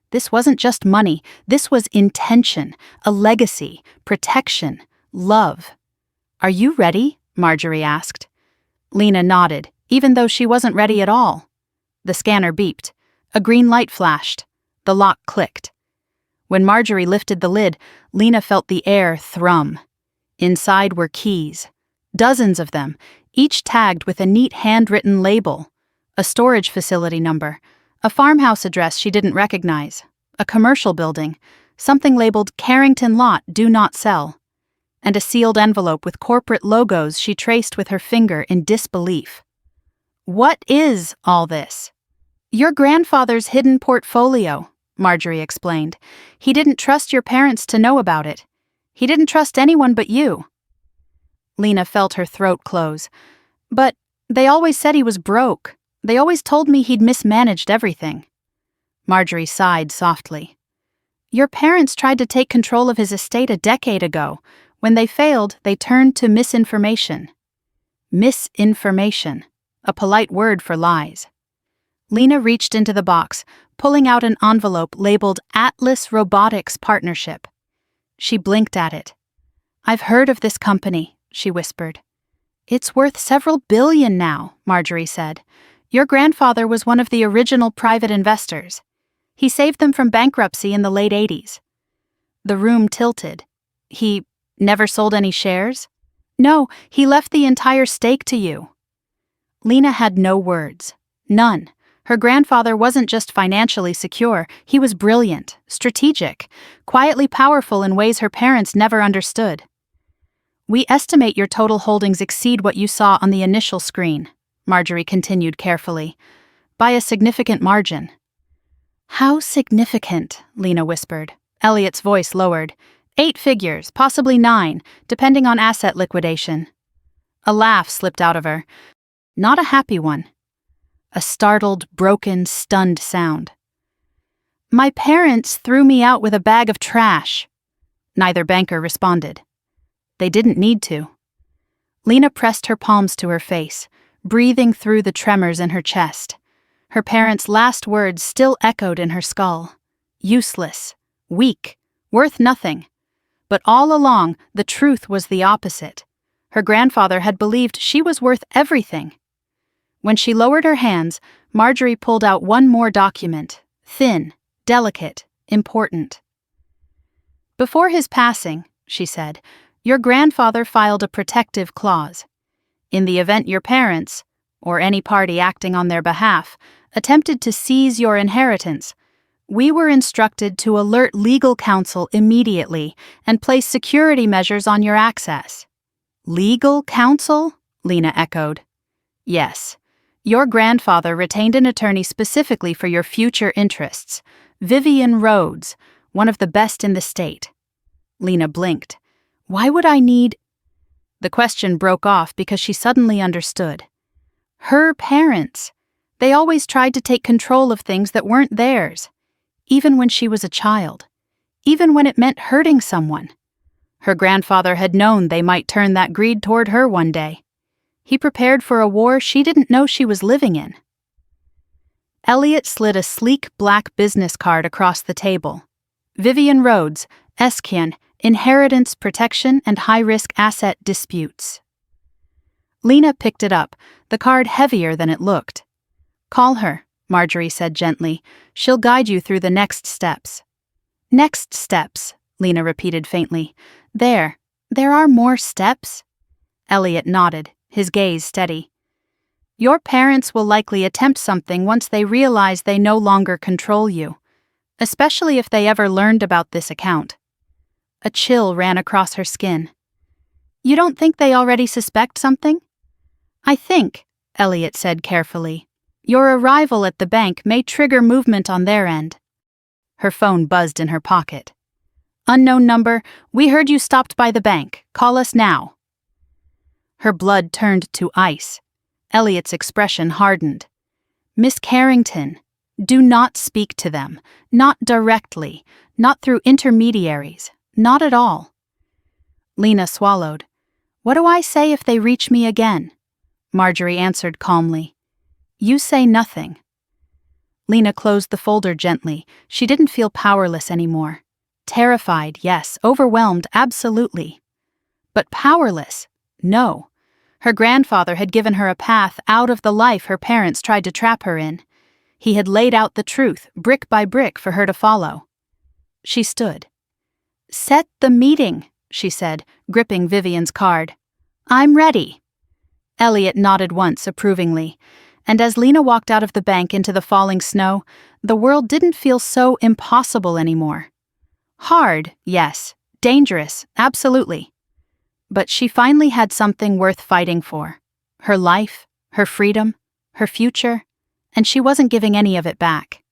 This wasn't just money, this was intention, a legacy, protection, love. "Are you ready?" Marjorie asked. Lena nodded, even though she wasn't ready at all. The scanner beeped. A green light flashed. The lock clicked. When Marjorie lifted the lid, Lena felt the air thrum. Inside were keys. Dozens of them, each tagged with a neat handwritten label. A storage facility number, a farmhouse address she didn't recognize, a commercial building, something labeled Carrington Lot Do Not Sell, and a sealed envelope with corporate logos she traced with her finger in disbelief. "What is all this?" "Your grandfather's hidden portfolio," Marjorie explained. "He didn't trust your parents to know about it. He didn't trust anyone but you." Lena felt her throat close. "But they always said he was broke. They always told me he'd mismanaged everything." Marjorie sighed softly. "Your parents tried to take control of his estate a decade ago. When they failed, they turned to misinformation." Misinformation, a polite word for lies. Lena reached into the box, pulling out an envelope labeled Atlas Robotics Partnership. She blinked at it. "I've heard of this company," she whispered. "It's worth several billion now," Marjorie said. "Your grandfather was one of the original private investors. He saved them from bankruptcy in the late 80s. The room tilted. "He never sold any shares?" "No, he left the entire stake to you." Lena had no words. None. Her grandfather wasn't just financially secure, he was brilliant, strategic, quietly powerful in ways her parents never understood. "We estimate your total holdings exceed what you saw on the initial screen," Marjorie continued carefully, "by a significant margin." "How significant?" Lena whispered. Elliot's voice lowered. 8 figures, possibly 9, depending on asset liquidation." A laugh slipped out of her. Not a happy one. A startled, broken, stunned sound. "My parents threw me out with a bag of trash." Neither banker responded. They didn't need to. Lena pressed her palms to her face, breathing through the tremors in her chest. Her parents' last words still echoed in her skull. Useless, weak, worth nothing. But all along, the truth was the opposite. Her grandfather had believed she was worth everything. When she lowered her hands, Marjorie pulled out one more document, thin, delicate, important. "Before his passing," she said, "your grandfather filed a protective clause. In the event your parents, or any party acting on their behalf, attempted to seize your inheritance, we were instructed to alert legal counsel immediately and place security measures on your access." "Legal counsel?" Lena echoed. "Yes. Your grandfather retained an attorney specifically for your future interests, Vivian Rhodes, one of the best in the state." Lena blinked. "Why would I need—" The question broke off because she suddenly understood. Her parents. They always tried to take control of things that weren't theirs, even when she was a child, even when it meant hurting someone. Her grandfather had known they might turn that greed toward her one day. He prepared for a war she didn't know she was living in. Elliot slid a sleek black business card across the table. Vivian Rhodes, Eskian, Inheritance Protection and High-Risk Asset Disputes. Lena picked it up, the card heavier than it looked. "Call her," Marjorie said gently. "She'll guide you through the next steps." "Next steps," Lena repeated faintly. There are more steps?" Elliot nodded, his gaze steady. "Your parents will likely attempt something once they realize they no longer control you, especially if they ever learned about this account." A chill ran across her skin. "You don't think they already suspect something?" "I think," Elliot said carefully, "your arrival at the bank may trigger movement on their end." Her phone buzzed in her pocket. "Unknown number, we heard you stopped by the bank. Call us now." Her blood turned to ice. Elliot's expression hardened. "Miss Carrington, do not speak to them. Not directly. Not through intermediaries. Not at all. Lena swallowed. What do I say if they reach me again? Marjorie answered calmly. You say nothing. Lena closed the folder gently. She didn't feel powerless anymore. Terrified, yes. Overwhelmed, absolutely. But powerless, no. Her grandfather had given her a path out of the life her parents tried to trap her in. He had laid out the truth, brick by brick, for her to follow. She stood. Set the meeting, she said, gripping Vivian's card. I'm ready. Elliot nodded once approvingly, and as Lena walked out of the bank into the falling snow, the world didn't feel so impossible anymore. Hard, yes. Dangerous, absolutely. But she finally had something worth fighting for. Her life, her freedom, her future, and she wasn't giving any of it back.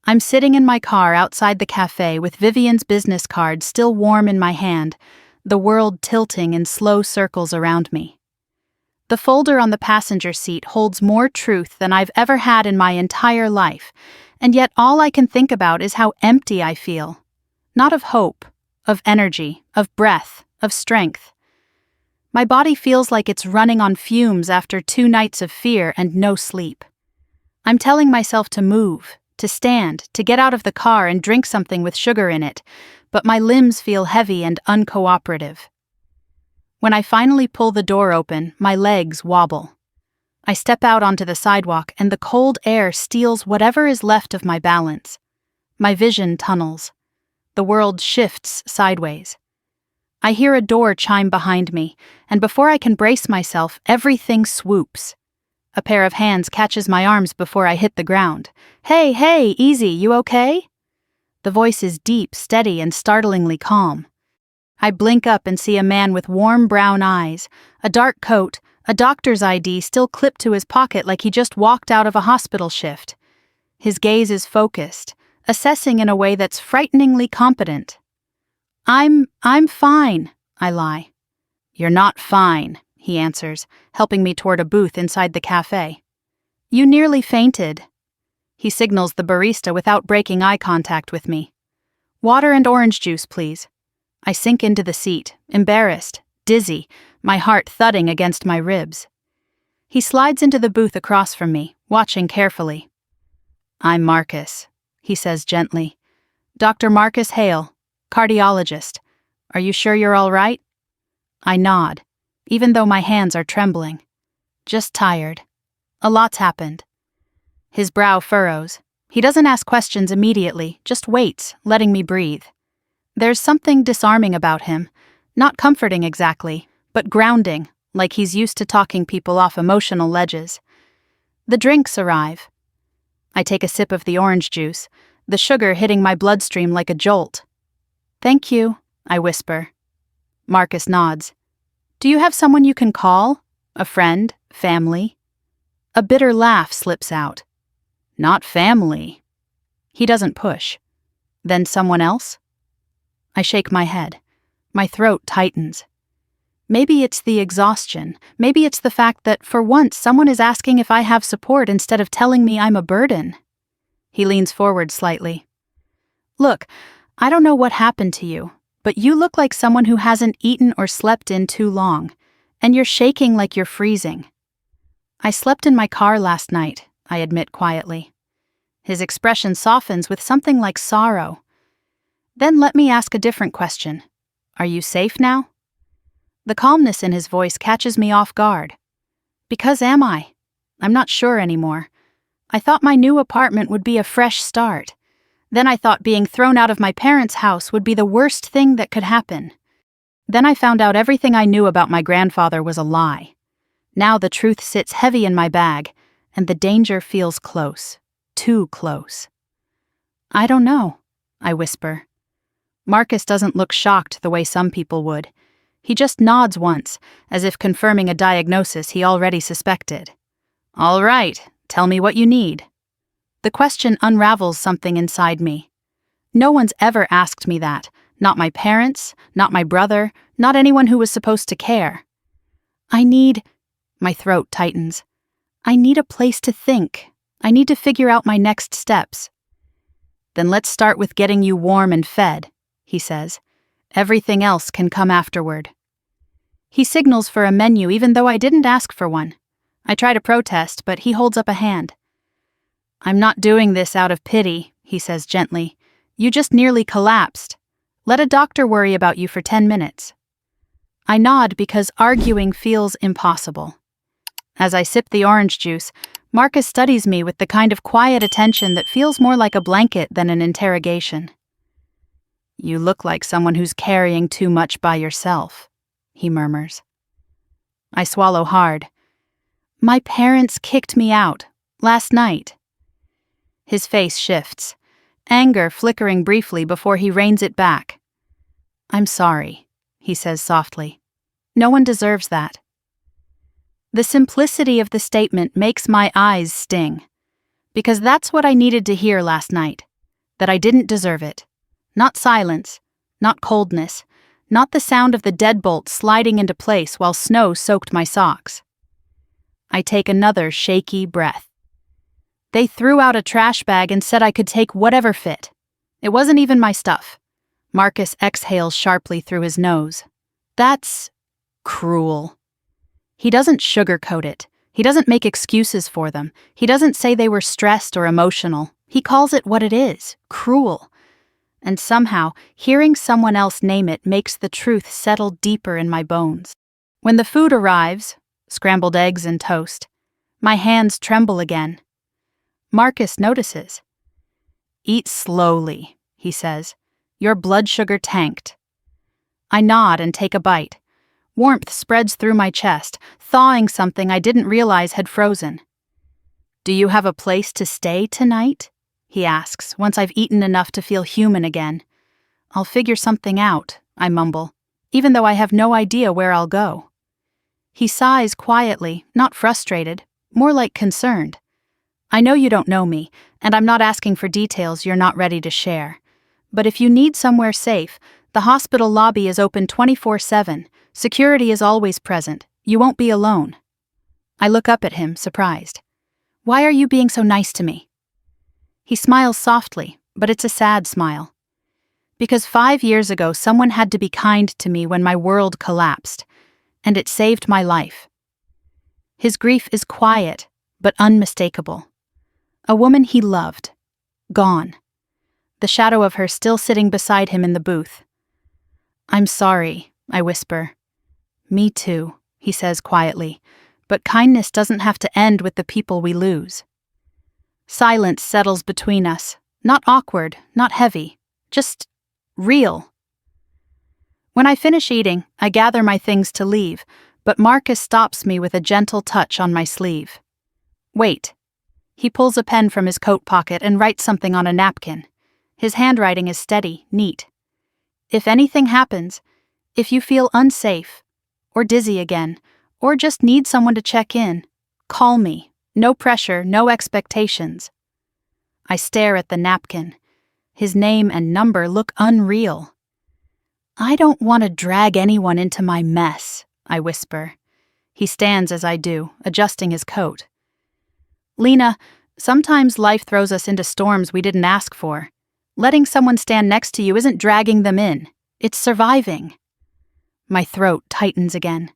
I'm sitting in my car outside the cafe with Vivian's business card still warm in my hand, the world tilting in slow circles around me. The folder on the passenger seat holds more truth than I've ever had in my entire life, and yet all I can think about is how empty I feel. Not of hope, of energy, of breath, of strength. My body feels like it's running on fumes after 2 nights of fear and no sleep. I'm telling myself to move, to stand, to get out of the car and drink something with sugar in it, but my limbs feel heavy and uncooperative. When I finally pull the door open, my legs wobble. I step out onto the sidewalk and the cold air steals whatever is left of my balance. My vision tunnels. The world shifts sideways. I hear a door chime behind me, and before I can brace myself, everything swoops. A pair of hands catches my arms before I hit the ground. Hey, hey, easy, you okay? The voice is deep, steady, and startlingly calm. I blink up and see a man with warm brown eyes, a dark coat, a doctor's ID still clipped to his pocket like he just walked out of a hospital shift. His gaze is focused, assessing in a way that's frighteningly competent. I'm fine, I lie. You're not fine, he answers, helping me toward a booth inside the cafe. You nearly fainted. He signals the barista without breaking eye contact with me. Water and orange juice, please. I sink into the seat, embarrassed, dizzy, my heart thudding against my ribs. He slides into the booth across from me, watching carefully. I'm Marcus, he says gently. Dr. Marcus Hale, cardiologist. Are you sure you're all right? I nod, even though my hands are trembling. Just tired. A lot's happened. His brow furrows. He doesn't ask questions immediately, just waits, letting me breathe. There's something disarming about him, not comforting exactly, but grounding, like he's used to talking people off emotional ledges. The drinks arrive. I take a sip of the orange juice, the sugar hitting my bloodstream like a jolt. Thank you, I whisper. Marcus nods. Do you have someone you can call? A friend? Family? A bitter laugh slips out. Not family. He doesn't push. Then someone else? I shake my head. My throat tightens. Maybe it's the exhaustion. Maybe it's the fact that, for once, someone is asking if I have support instead of telling me I'm a burden. He leans forward slightly. Look, I don't know what happened to you, but you look like someone who hasn't eaten or slept in too long, and you're shaking like you're freezing. I slept in my car last night, I admit quietly. His expression softens with something like sorrow. Then let me ask a different question. Are you safe now? The calmness in his voice catches me off guard. Because am I? I'm not sure anymore. I thought my new apartment would be a fresh start. Then I thought being thrown out of my parents' house would be the worst thing that could happen. Then I found out everything I knew about my grandfather was a lie. Now the truth sits heavy in my bag, and the danger feels close. Too close. I don't know, I whisper. Marcus doesn't look shocked the way some people would. He just nods once, as if confirming a diagnosis he already suspected. All right, tell me what you need. The question unravels something inside me. No one's ever asked me that. Not my parents, not my brother, not anyone who was supposed to care. My throat tightens. I need a place to think. I need to figure out my next steps. Then let's start with getting you warm and fed, he says. Everything else can come afterward. He signals for a menu even though I didn't ask for one. I try to protest, but he holds up a hand. I'm not doing this out of pity, he says gently. You just nearly collapsed. Let a doctor worry about you for 10 minutes. I nod because arguing feels impossible. As I sip the orange juice, Marcus studies me with the kind of quiet attention that feels more like a blanket than an interrogation. You look like someone who's carrying too much by yourself, he murmurs. I swallow hard. My parents kicked me out, last night. His face shifts, anger flickering briefly before he reins it back. I'm sorry, he says softly. No one deserves that. The simplicity of the statement makes my eyes sting, because that's what I needed to hear last night, that I didn't deserve it. Not silence, not coldness, not the sound of the deadbolt sliding into place while snow soaked my socks. I take another shaky breath. They threw out a trash bag and said I could take whatever fit. It wasn't even my stuff. Marcus exhales sharply through his nose. That's cruel. He doesn't sugarcoat it. He doesn't make excuses for them. He doesn't say they were stressed or emotional. He calls it what it is, cruel. And somehow, hearing someone else name it makes the truth settle deeper in my bones. When the food arrives, scrambled eggs and toast, my hands tremble again. Marcus notices. Eat slowly, he says. Your blood sugar tanked. I nod and take a bite. Warmth spreads through my chest, thawing something I didn't realize had frozen. Do you have a place to stay tonight? He asks, once I've eaten enough to feel human again. I'll figure something out, I mumble, even though I have no idea where I'll go. He sighs quietly, not frustrated, more like concerned. I know you don't know me, and I'm not asking for details you're not ready to share. But if you need somewhere safe, the hospital lobby is open 24/7. Security is always present. You won't be alone. I look up at him, surprised. Why are you being so nice to me? He smiles softly, but it's a sad smile. Because 5 years ago, someone had to be kind to me when my world collapsed, and it saved my life. His grief is quiet, but unmistakable. A woman he loved. Gone. The shadow of her still sitting beside him in the booth. I'm sorry, I whisper. Me too, he says quietly, but kindness doesn't have to end with the people we lose. Silence settles between us, not awkward, not heavy, just real. When I finish eating, I gather my things to leave, but Marcus stops me with a gentle touch on my sleeve. Wait. He pulls a pen from his coat pocket and writes something on a napkin. His handwriting is steady, neat. If anything happens, if you feel unsafe, or dizzy again, or just need someone to check in, call me. No pressure, no expectations. I stare at the napkin. His name and number look unreal. I don't want to drag anyone into my mess, I whisper. He stands as I do, adjusting his coat. Lena, sometimes life throws us into storms we didn't ask for. Letting someone stand next to you isn't dragging them in. It's surviving. My throat tightens again.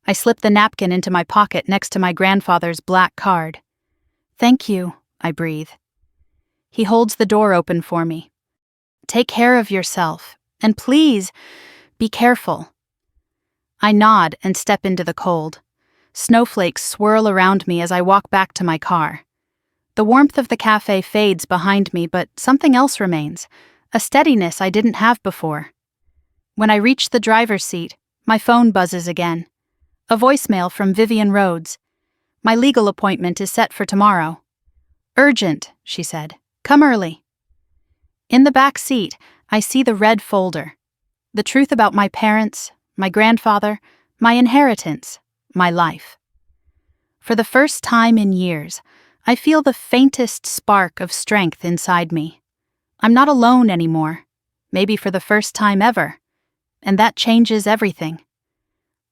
I slip the napkin into my pocket next to my grandfather's black card. Thank you, I breathe. He holds the door open for me. Take care of yourself, and please, be careful. I nod and step into the cold. Snowflakes swirl around me as I walk back to my car. The warmth of the cafe fades behind me, but something else remains, a steadiness I didn't have before. When I reach the driver's seat, my phone buzzes again. A voicemail from Vivian Rhodes. My legal appointment is set for tomorrow. Urgent, she said. Come early. In the back seat, I see the red folder. The truth about my parents, my grandfather, my inheritance, my life. For the first time in years, I feel the faintest spark of strength inside me. I'm not alone anymore, maybe for the first time ever, and that changes everything.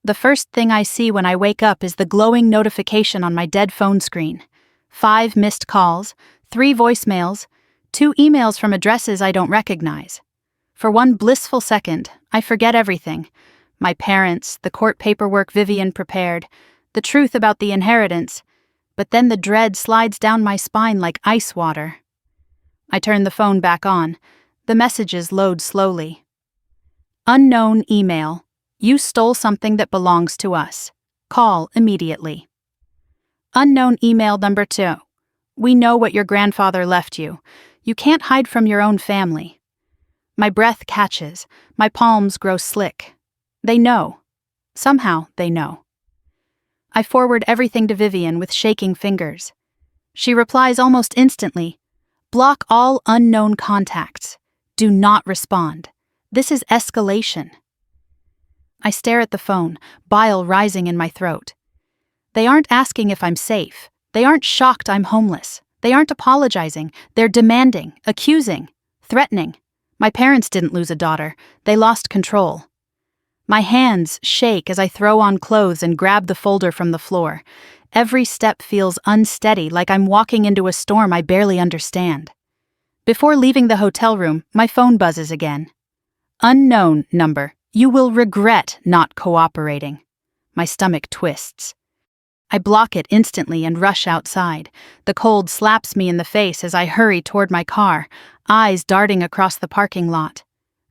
The first thing I see when I wake up is the glowing notification on my dead phone screen. 5 missed calls, 3 voicemails, 2 emails from addresses I don't recognize. For one blissful second, I forget everything. My parents, the court paperwork Vivian prepared, the truth about the inheritance, but then the dread slides down my spine like ice water. I turn the phone back on. The messages load slowly. Unknown email. You stole something that belongs to us. Call immediately. Unknown email number 2. We know what your grandfather left you. You can't hide from your own family. My breath catches. My palms grow slick. They know. Somehow they know. I forward everything to Vivian with shaking fingers. She replies almost instantly. Block all unknown contacts. Do not respond. This is escalation. I stare at the phone, bile rising in my throat. They aren't asking if I'm safe. They aren't shocked I'm homeless. They aren't apologizing. They're demanding, accusing, threatening. My parents didn't lose a daughter. They lost control. My hands shake as I throw on clothes and grab the folder from the floor. Every step feels unsteady, like I'm walking into a storm I barely understand. Before leaving the hotel room, my phone buzzes again. Unknown number. You will regret not cooperating. My stomach twists. I block it instantly and rush outside. The cold slaps me in the face as I hurry toward my car, eyes darting across the parking lot.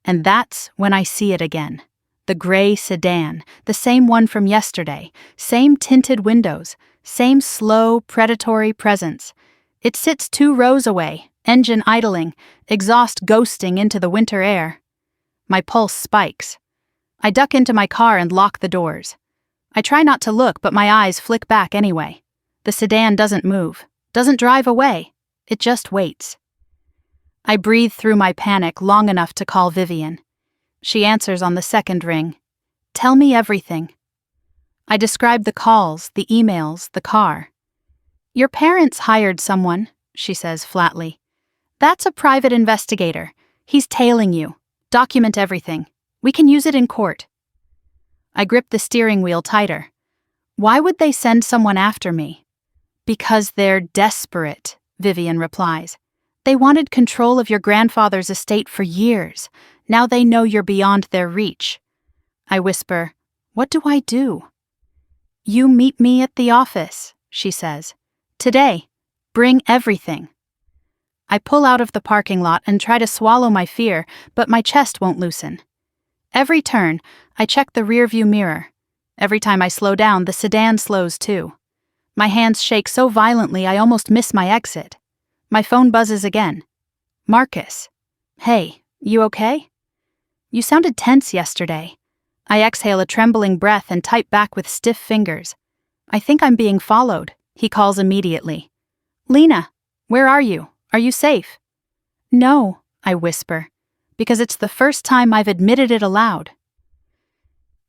And that's when I see it again. The gray sedan, the same one from yesterday, same tinted windows, same slow, predatory presence. It sits 2 rows away, engine idling, exhaust ghosting into the winter air. My pulse spikes. I duck into my car and lock the doors. I try not to look, but my eyes flick back anyway. The sedan doesn't move, doesn't drive away. It just waits. I breathe through my panic long enough to call Vivian. She answers on the second ring. Tell me everything. I describe the calls, the emails, the car. Your parents hired someone, she says flatly. That's a private investigator. He's tailing you. Document everything. We can use it in court. I grip the steering wheel tighter. Why would they send someone after me? Because they're desperate, Vivian replies. They wanted control of your grandfather's estate for years. Now they know you're beyond their reach. I whisper, what do I do? You meet me at the office, she says. Today. Bring everything. I pull out of the parking lot and try to swallow my fear, but my chest won't loosen. Every turn, I check the rearview mirror. Every time I slow down, the sedan slows too. My hands shake so violently I almost miss my exit. My phone buzzes again. Marcus. Hey, you okay? You sounded tense yesterday. I exhale a trembling breath and type back with stiff fingers. I think I'm being followed, he calls immediately. Lena, where are you? Are you safe? No, I whisper, because it's the first time I've admitted it aloud.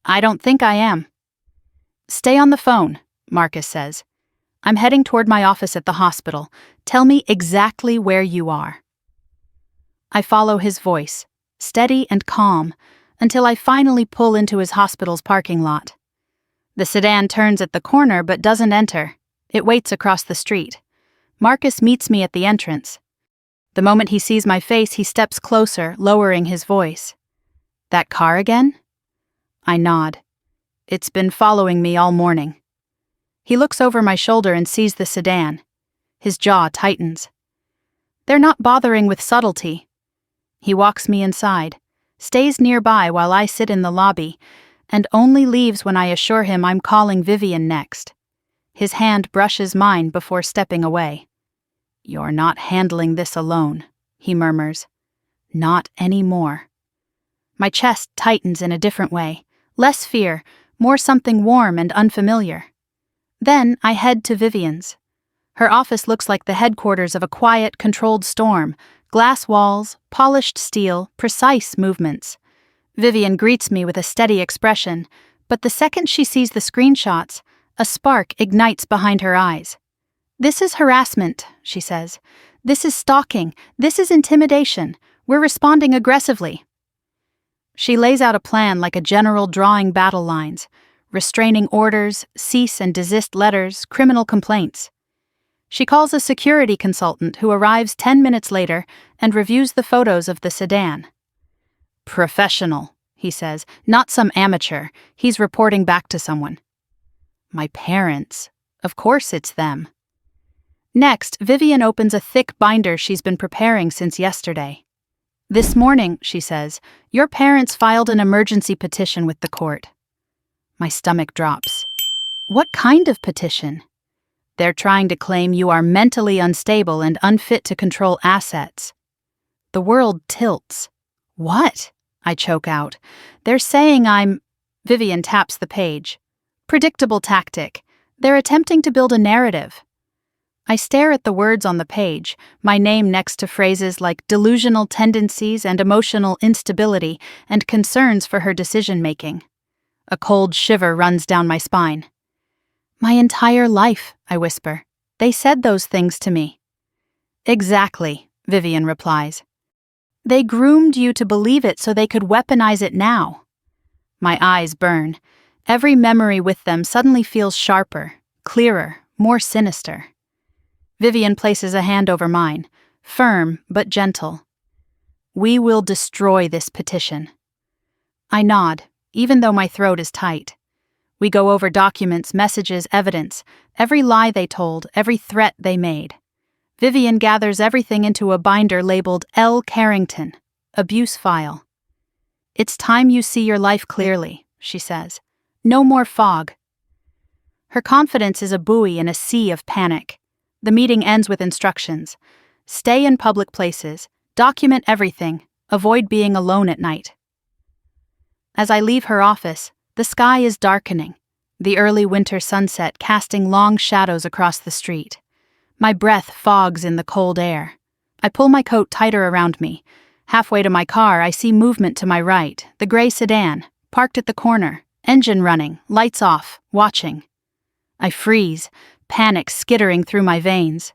I don't think I am. Stay on the phone, Marcus says. I'm heading toward my office at the hospital. Tell me exactly where you are. I follow his voice, steady and calm, until I finally pull into his hospital's parking lot. The sedan turns at the corner but doesn't enter. It waits across the street. Marcus meets me at the entrance. The moment he sees my face, he steps closer, lowering his voice. That car again? I nod. It's been following me all morning. He looks over my shoulder and sees the sedan. His jaw tightens. They're not bothering with subtlety. He walks me inside, stays nearby while I sit in the lobby, and only leaves when I assure him I'm calling Vivian next. His hand brushes mine before stepping away. You're not handling this alone, he murmurs. Not anymore. My chest tightens in a different way. Less fear, more something warm and unfamiliar. Then I head to Vivian's. Her office looks like the headquarters of a quiet, controlled storm. Glass walls, polished steel, precise movements. Vivian greets me with a steady expression, but the second she sees the screenshots, a spark ignites behind her eyes. This is harassment, she says. This is stalking. This is intimidation. We're responding aggressively. She lays out a plan like a general drawing battle lines, restraining orders, cease and desist letters, criminal complaints. She calls a security consultant who arrives 10 minutes later and reviews the photos of the sedan. Professional, he says. Not some amateur. He's reporting back to someone. My parents. Of course it's them. Next, Vivian opens a thick binder she's been preparing since yesterday. This morning, she says, your parents filed an emergency petition with the court. My stomach drops. What kind of petition? They're trying to claim you are mentally unstable and unfit to control assets. The world tilts. What? I choke out. They're saying I'm... Vivian taps the page. Predictable tactic. They're attempting to build a narrative. I stare at the words on the page, my name next to phrases like delusional tendencies and emotional instability and concerns for her decision-making. A cold shiver runs down my spine. My entire life, I whisper. They said those things to me. Exactly, Vivian replies. They groomed you to believe it so they could weaponize it now. My eyes burn. Every memory with them suddenly feels sharper, clearer, more sinister. Vivian places a hand over mine, firm but gentle. We will destroy this petition. I nod, even though my throat is tight. We go over documents, messages, evidence, every lie they told, every threat they made. Vivian gathers everything into a binder labeled L. Carrington, abuse file. It's time you see your life clearly, she says. No more fog. Her confidence is a buoy in a sea of panic. The meeting ends with instructions. Stay in public places, document everything, avoid being alone at night. As I leave her office, the sky is darkening, the early winter sunset casting long shadows across the street. My breath fogs in the cold air. I pull my coat tighter around me. Halfway to my car, I see movement to my right, the gray sedan, parked at the corner, engine running, lights off, watching. I freeze, panic skittering through my veins.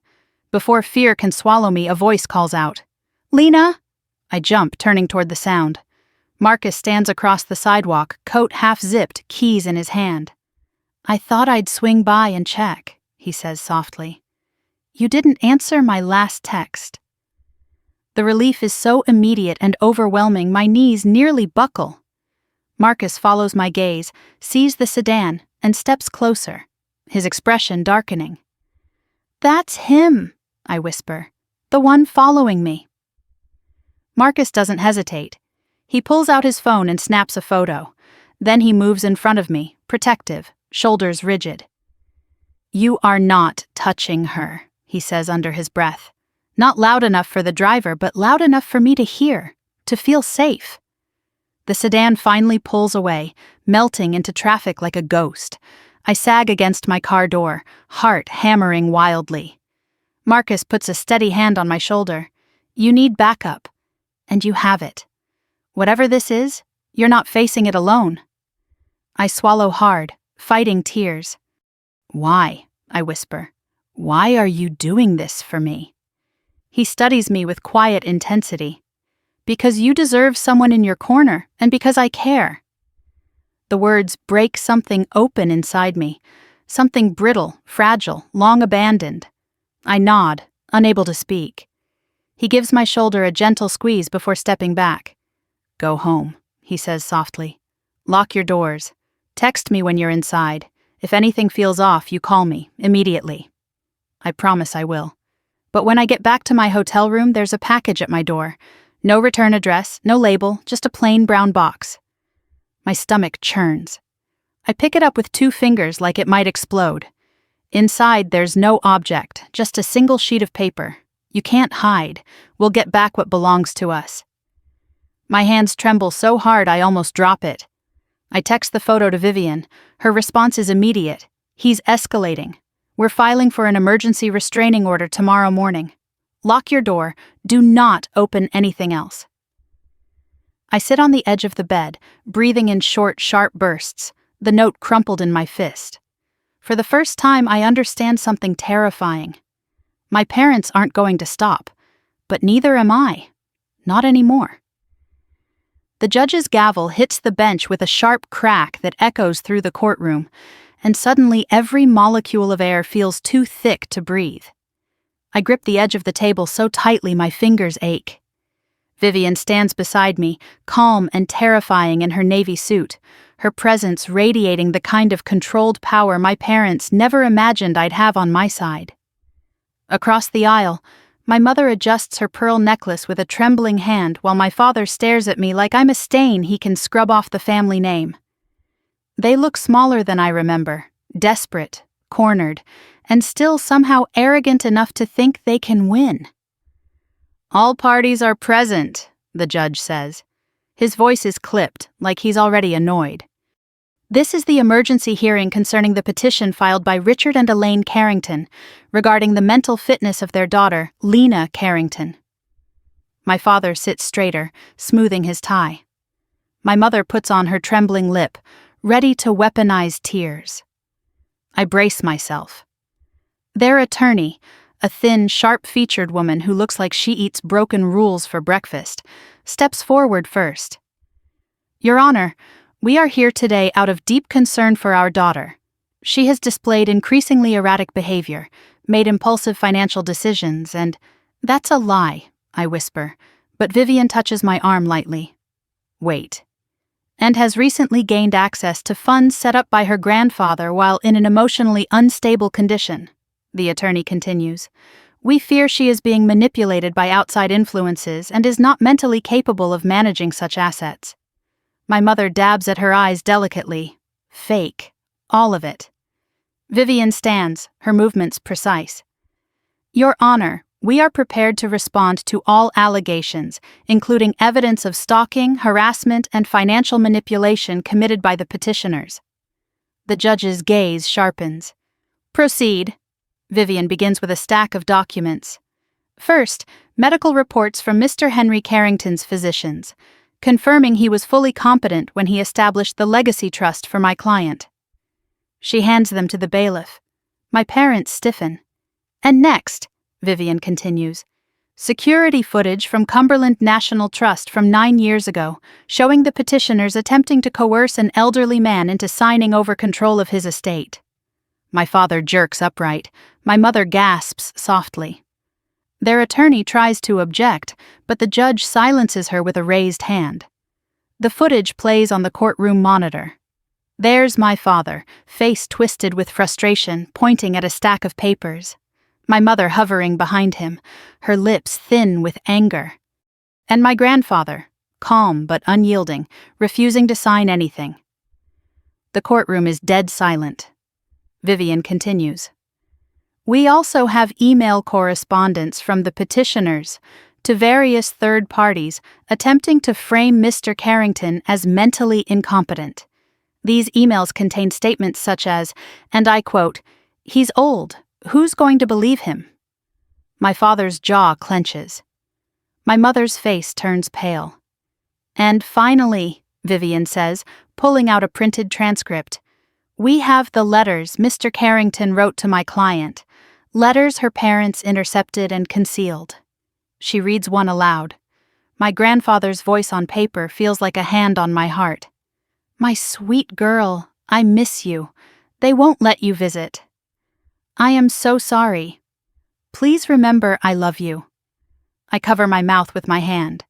Before fear can swallow me, a voice calls out, "Lena!" I jump, turning toward the sound. Marcus stands across the sidewalk, coat half-zipped, keys in his hand. "I thought I'd swing by and check," he says softly. "You didn't answer my last text." The relief is so immediate and overwhelming, my knees nearly buckle. Marcus follows my gaze, sees the sedan, and steps closer, his expression darkening. "That's him," I whisper. "The one following me." Marcus doesn't hesitate. He pulls out his phone and snaps a photo. Then he moves in front of me, protective, shoulders rigid. "You are not touching her," he says under his breath. Not loud enough for the driver, but loud enough for me to hear, to feel safe. The sedan finally pulls away, melting into traffic like a ghost. I sag against my car door, heart hammering wildly. Marcus puts a steady hand on my shoulder. "You need backup. And you have it. Whatever this is, you're not facing it alone." I swallow hard, fighting tears. "Why?" I whisper. "Why are you doing this for me?" He studies me with quiet intensity. "Because you deserve someone in your corner, and because I care." The words break something open inside me, something brittle, fragile, long abandoned. I nod, unable to speak. He gives my shoulder a gentle squeeze before stepping back. "Go home," he says softly. "Lock your doors. Text me when you're inside. If anything feels off, you call me, immediately." I promise I will. But when I get back to my hotel room, there's a package at my door. No return address, no label, just a plain brown box. My stomach churns. I pick it up with 2 fingers like it might explode. Inside, there's no object, just a single sheet of paper. You can't hide. We'll get back what belongs to us. My hands tremble so hard I almost drop it. I text the photo to Vivian. Her response is immediate. "He's escalating. We're filing for an emergency restraining order tomorrow morning. Lock your door. Do not open anything else." I sit on the edge of the bed, breathing in short, sharp bursts, the note crumpled in my fist. For the first time, I understand something terrifying. My parents aren't going to stop, but neither am I. Not anymore. The judge's gavel hits the bench with a sharp crack that echoes through the courtroom, and suddenly every molecule of air feels too thick to breathe. I grip the edge of the table so tightly my fingers ache. Vivian stands beside me, calm and terrifying in her navy suit, her presence radiating the kind of controlled power my parents never imagined I'd have on my side. Across the aisle, my mother adjusts her pearl necklace with a trembling hand while my father stares at me like I'm a stain he can scrub off the family name. They look smaller than I remember, desperate, cornered, and still somehow arrogant enough to think they can win. "All parties are present," the judge says. His voice is clipped, like he's already annoyed. This is the emergency hearing concerning the petition filed by Richard and Elaine Carrington regarding the mental fitness of their daughter, Lena Carrington. My father sits straighter, smoothing his tie. My mother puts on her trembling lip, ready to weaponize tears. I brace myself. Their attorney, a thin, sharp-featured woman who looks like she eats broken rules for breakfast, steps forward first. "Your Honor, we are here today out of deep concern for our daughter. She has displayed increasingly erratic behavior, made impulsive financial decisions, and—" "That's a lie," I whisper, but Vivian touches my arm lightly. "Wait." "And has recently gained access to funds set up by her grandfather while in an emotionally unstable condition," the attorney continues. "We fear she is being manipulated by outside influences and is not mentally capable of managing such assets." My mother dabs at her eyes delicately. Fake. All of it. Vivian stands, her movements precise. "Your Honor, we are prepared to respond to all allegations, including evidence of stalking, harassment, and financial manipulation committed by the petitioners." The judge's gaze sharpens. "Proceed." Vivian begins with a stack of documents. First, medical reports from Mr. Henry Carrington's physicians, confirming he was fully competent when he established the legacy trust for my client. She hands them to the bailiff. My parents stiffen. "And next," Vivian continues, "security footage from Cumberland National Trust from 9 years ago, showing the petitioners attempting to coerce an elderly man into signing over control of his estate." My father jerks upright. My mother gasps softly. Their attorney tries to object, but the judge silences her with a raised hand. The footage plays on the courtroom monitor. There's my father, face twisted with frustration, pointing at a stack of papers. My mother hovering behind him, her lips thin with anger. And my grandfather, calm but unyielding, refusing to sign anything. The courtroom is dead silent. Vivian continues. "We also have email correspondence from the petitioners to various third parties attempting to frame Mr. Carrington as mentally incompetent. These emails contain statements such as, and I quote, 'He's old. Who's going to believe him?' My father's jaw clenches. My mother's face turns pale. And finally, Vivian says, pulling out a printed transcript, we have the letters Mr. Carrington wrote to my client, letters her parents intercepted and concealed. She reads one aloud. My grandfather's voice on paper feels like a hand on my heart. My sweet girl, I miss you. They won't let you visit. I am so sorry. Please remember I love you. I cover my mouth with my hand.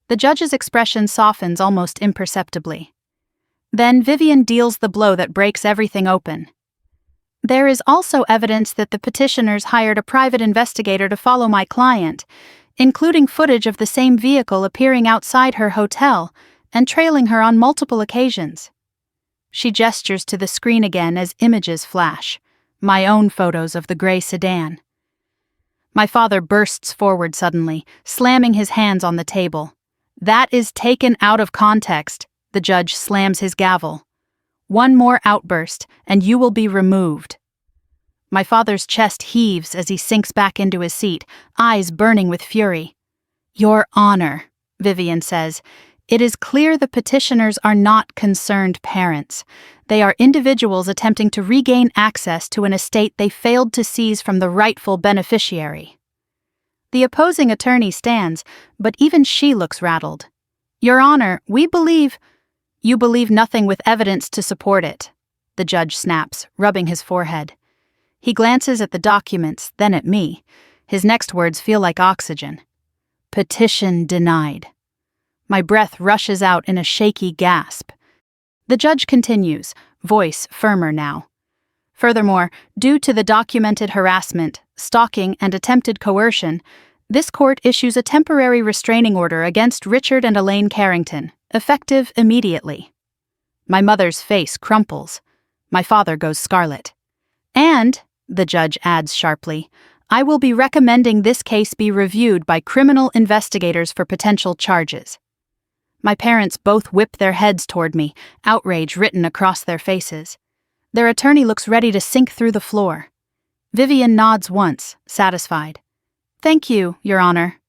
The judge's expression softens almost imperceptibly. Then Vivian deals the blow that breaks everything open. There is also evidence that the petitioners hired a private investigator to follow my client, including footage of the same vehicle appearing outside her hotel and trailing her on multiple occasions. She gestures to the screen again as images flash, my own photos of the gray sedan. My father bursts forward suddenly, slamming his hands on the table. That is taken out of context. The judge slams his gavel. One more outburst, and you will be removed. My father's chest heaves as he sinks back into his seat, eyes burning with fury. Your Honor, Vivian says, it is clear the petitioners are not concerned parents. They are individuals attempting to regain access to an estate they failed to seize from the rightful beneficiary. The opposing attorney stands, but even she looks rattled. Your Honor, we believe— You believe nothing with evidence to support it, the judge snaps, rubbing his forehead. He glances at the documents, then at me. His next words feel like oxygen. Petition denied. My breath rushes out in a shaky gasp. The judge continues, voice firmer now. Furthermore, due to the documented harassment, stalking, and attempted coercion, this court issues a temporary restraining order against Richard and Elaine Carrington, effective immediately. My mother's face crumples. My father goes scarlet. And, the judge adds sharply, I will be recommending this case be reviewed by criminal investigators for potential charges. My parents both whip their heads toward me, outrage written across their faces. Their attorney looks ready to sink through the floor. Vivian nods once, satisfied. Thank you, Your Honor.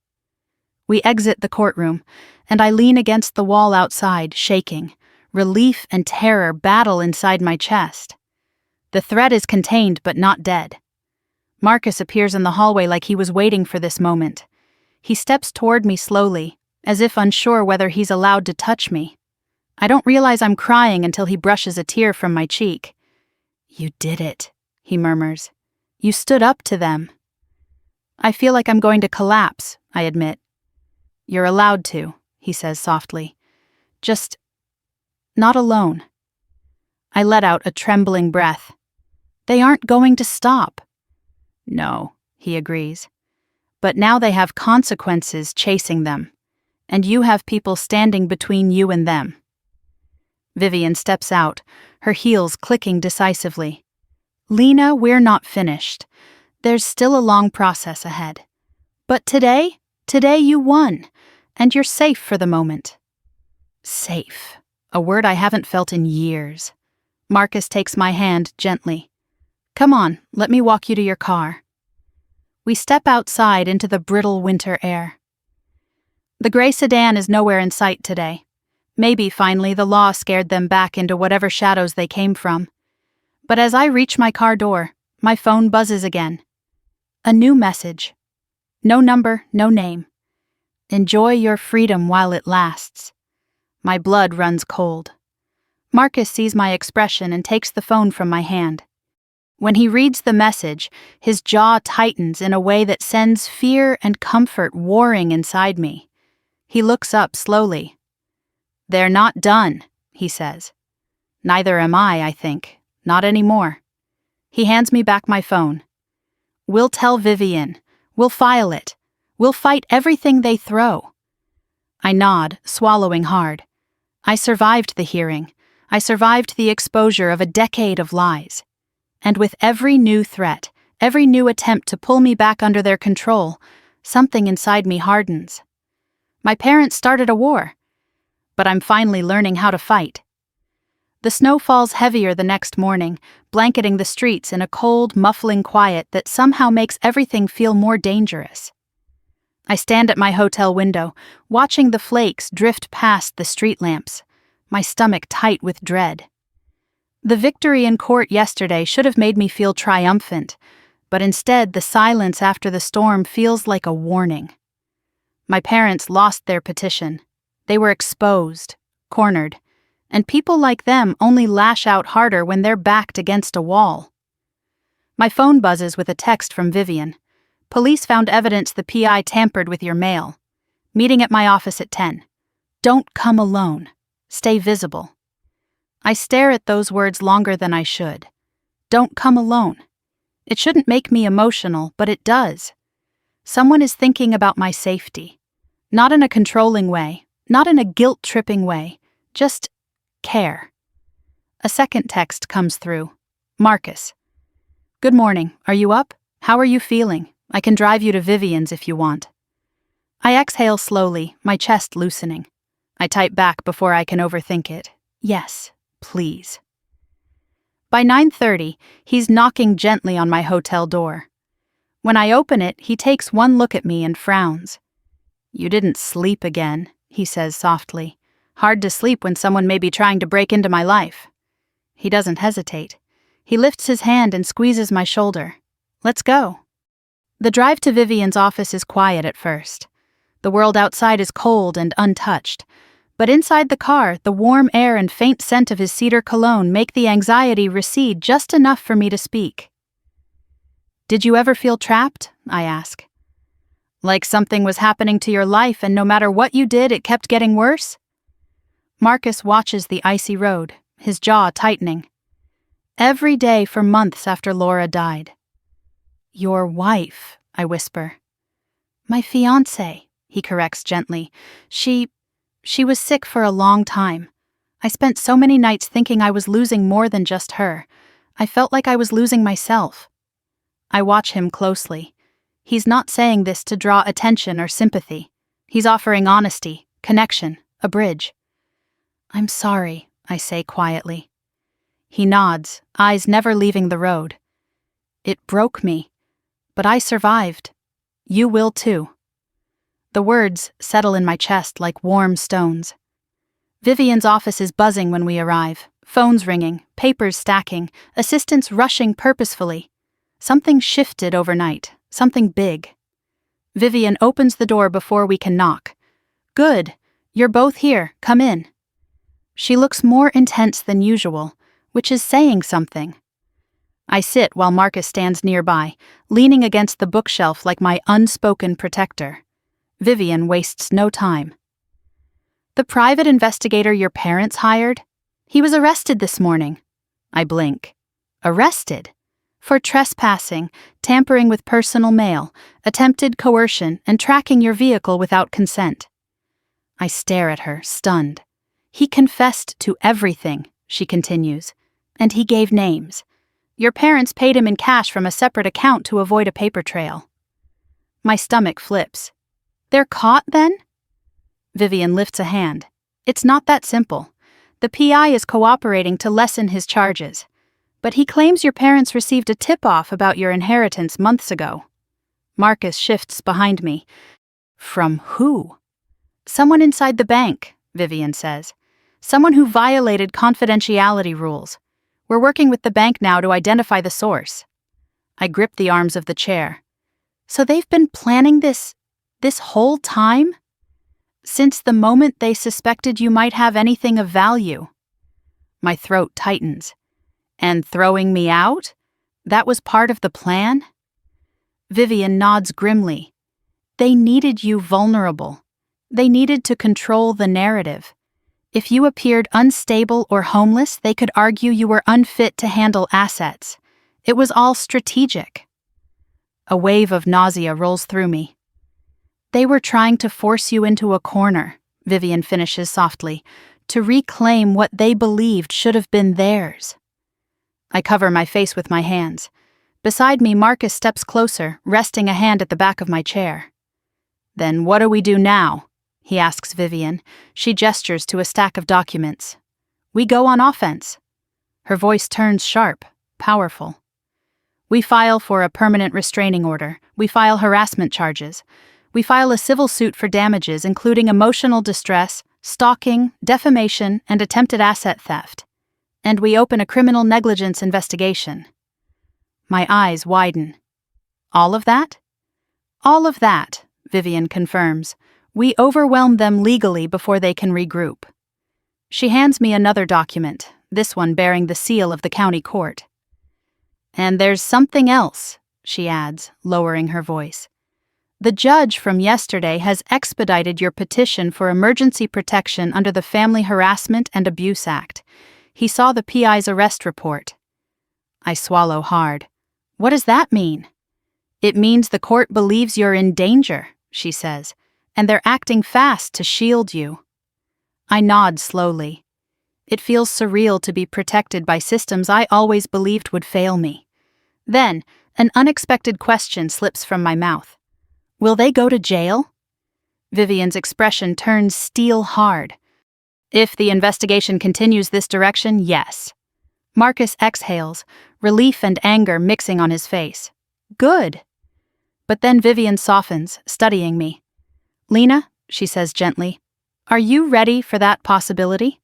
We exit the courtroom, and I lean against the wall outside, shaking. Relief and terror battle inside my chest. The threat is contained but not dead. Marcus appears in the hallway like he was waiting for this moment. He steps toward me slowly, as if unsure whether he's allowed to touch me. I don't realize I'm crying until he brushes a tear from my cheek. You did it, he murmurs. You stood up to them. I feel like I'm going to collapse, I admit. You're allowed to, he says softly. Just not alone. I let out a trembling breath. They aren't going to stop. No, he agrees. But now they have consequences chasing them, and you have people standing between you and them. Vivian steps out, her heels clicking decisively. Lena, we're not finished. There's still a long process ahead. But today you won, and you're safe for the moment. Safe, a word I haven't felt in years. Marcus takes my hand gently. Come on, let me walk you to your car. We step outside into the brittle winter air. The gray sedan is nowhere in sight today. Maybe, finally, the law scared them back into whatever shadows they came from. But as I reach my car door, my phone buzzes again. A new message. No number, no name. Enjoy your freedom while it lasts. My blood runs cold. Marcus sees my expression and takes the phone from my hand. When he reads the message, his jaw tightens in a way that sends fear and comfort warring inside me. He looks up slowly. They're not done, he says. Neither am I think. Not anymore. He hands me back my phone. We'll tell Vivian. We'll file it. We'll fight everything they throw. I nod, swallowing hard. I survived the hearing. I survived the exposure of a decade of lies. And with every new threat, every new attempt to pull me back under their control, something inside me hardens. My parents started a war, but I'm finally learning how to fight. The snow falls heavier the next morning, blanketing the streets in a cold, muffling quiet that somehow makes everything feel more dangerous. I stand at my hotel window, watching the flakes drift past the street lamps, my stomach tight with dread. The victory in court yesterday should have made me feel triumphant, but instead the silence after the storm feels like a warning. My parents lost their petition. They were exposed, cornered, and people like them only lash out harder when they're backed against a wall. My phone buzzes with a text from Vivian. Police found evidence the PI tampered with your mail. Meeting at my office at 10. Don't come alone. Stay visible. I stare at those words longer than I should. Don't come alone. It shouldn't make me emotional, but it does. Someone is thinking about my safety. Not in a controlling way, not in a guilt-tripping way, just care. A second text comes through. Marcus. Good morning. Are you up? How are you feeling? I can drive you to Vivian's if you want. I exhale slowly, my chest loosening. I type back before I can overthink it. Yes, please. By 9:30, he's knocking gently on my hotel door. When I open it, he takes one look at me and frowns. You didn't sleep again, he says softly. Hard to sleep when someone may be trying to break into my life. He doesn't hesitate. He lifts his hand and squeezes my shoulder. Let's go. The drive to Vivian's office is quiet at first. The world outside is cold and untouched. But inside the car, the warm air and faint scent of his cedar cologne make the anxiety recede just enough for me to speak. Did you ever feel trapped? I ask. Like something was happening to your life and no matter what you did, it kept getting worse? Marcus watches the icy road, his jaw tightening. Every day for months after Laura died. Your wife, I whisper. My fiancé, he corrects gently. She was sick for a long time. I spent so many nights thinking I was losing more than just her. I felt like I was losing myself. I watch him closely. He's not saying this to draw attention or sympathy. He's offering honesty, connection, a bridge. I'm sorry, I say quietly. He nods, eyes never leaving the road. It broke me, but I survived. You will too. The words settle in my chest like warm stones. Vivian's office is buzzing when we arrive, phones ringing, papers stacking, assistants rushing purposefully. Something shifted overnight, something big. Vivian opens the door before we can knock. Good, you're both here, come in. She looks more intense than usual, which is saying something. I sit while Marcus stands nearby, leaning against the bookshelf like my unspoken protector. Vivian wastes no time. The private investigator your parents hired? He was arrested this morning. I blink. Arrested? For trespassing, tampering with personal mail, attempted coercion, and tracking your vehicle without consent. I stare at her, stunned. He confessed to everything, she continues, and he gave names. Your parents paid him in cash from a separate account to avoid a paper trail. My stomach flips. They're caught, then? Vivian lifts a hand. It's not that simple. The PI is cooperating to lessen his charges. But he claims your parents received a tip-off about your inheritance months ago. Marcus shifts behind me. From who? Someone inside the bank, Vivian says. Someone who violated confidentiality rules. We're working with the bank now to identify the source. I grip the arms of the chair. So they've been planning this whole time? Since the moment they suspected you might have anything of value. My throat tightens. And throwing me out? That was part of the plan? Vivian nods grimly. They needed you vulnerable. They needed to control the narrative. If you appeared unstable or homeless, they could argue you were unfit to handle assets. It was all strategic. A wave of nausea rolls through me. They were trying to force you into a corner, Vivian finishes softly, to reclaim what they believed should have been theirs. I cover my face with my hands. Beside me, Marcus steps closer, resting a hand at the back of my chair. Then what do we do now? He asks Vivian. She gestures to a stack of documents. We go on offense. Her voice turns sharp, powerful. We file for a permanent restraining order. We file harassment charges. We file a civil suit for damages, including emotional distress, stalking, defamation, and attempted asset theft. And we open a criminal negligence investigation. My eyes widen. All of that? All of that, Vivian confirms. We overwhelm them legally before they can regroup. She hands me another document, this one bearing the seal of the county court. And there's something else, she adds, lowering her voice. The judge from yesterday has expedited your petition for emergency protection under the Family Harassment and Abuse Act. He saw the PI's arrest report. I swallow hard. What does that mean? It means the court believes you're in danger, she says, and they're acting fast to shield you. I nod slowly. It feels surreal to be protected by systems I always believed would fail me. Then, an unexpected question slips from my mouth. Will they go to jail? Vivian's expression turns steel hard. If the investigation continues this direction, yes. Marcus exhales, relief and anger mixing on his face. Good. But then Vivian softens, studying me. Lena, she says gently, are you ready for that possibility?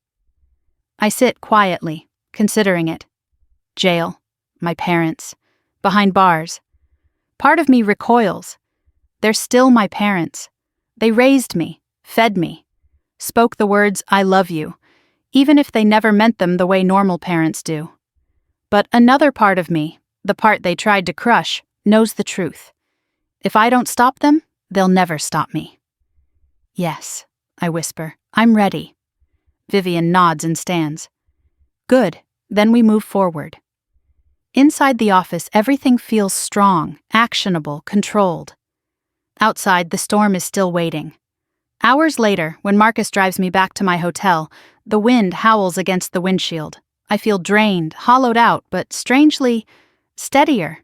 I sit quietly, considering it. Jail, my parents, behind bars. Part of me recoils. They're still my parents. They raised me, fed me, spoke the words, I love you, even if they never meant them the way normal parents do. But another part of me, the part they tried to crush, knows the truth. If I don't stop them, They'll never stop me. Yes, I whisper. I'm ready. Vivian nods and stands. Good, then we move forward. Inside the office, everything feels strong, actionable, controlled. Outside, the storm is still waiting. Hours later, when Marcus drives me back to my hotel, the wind howls against the windshield. I feel drained, hollowed out, but strangely steadier.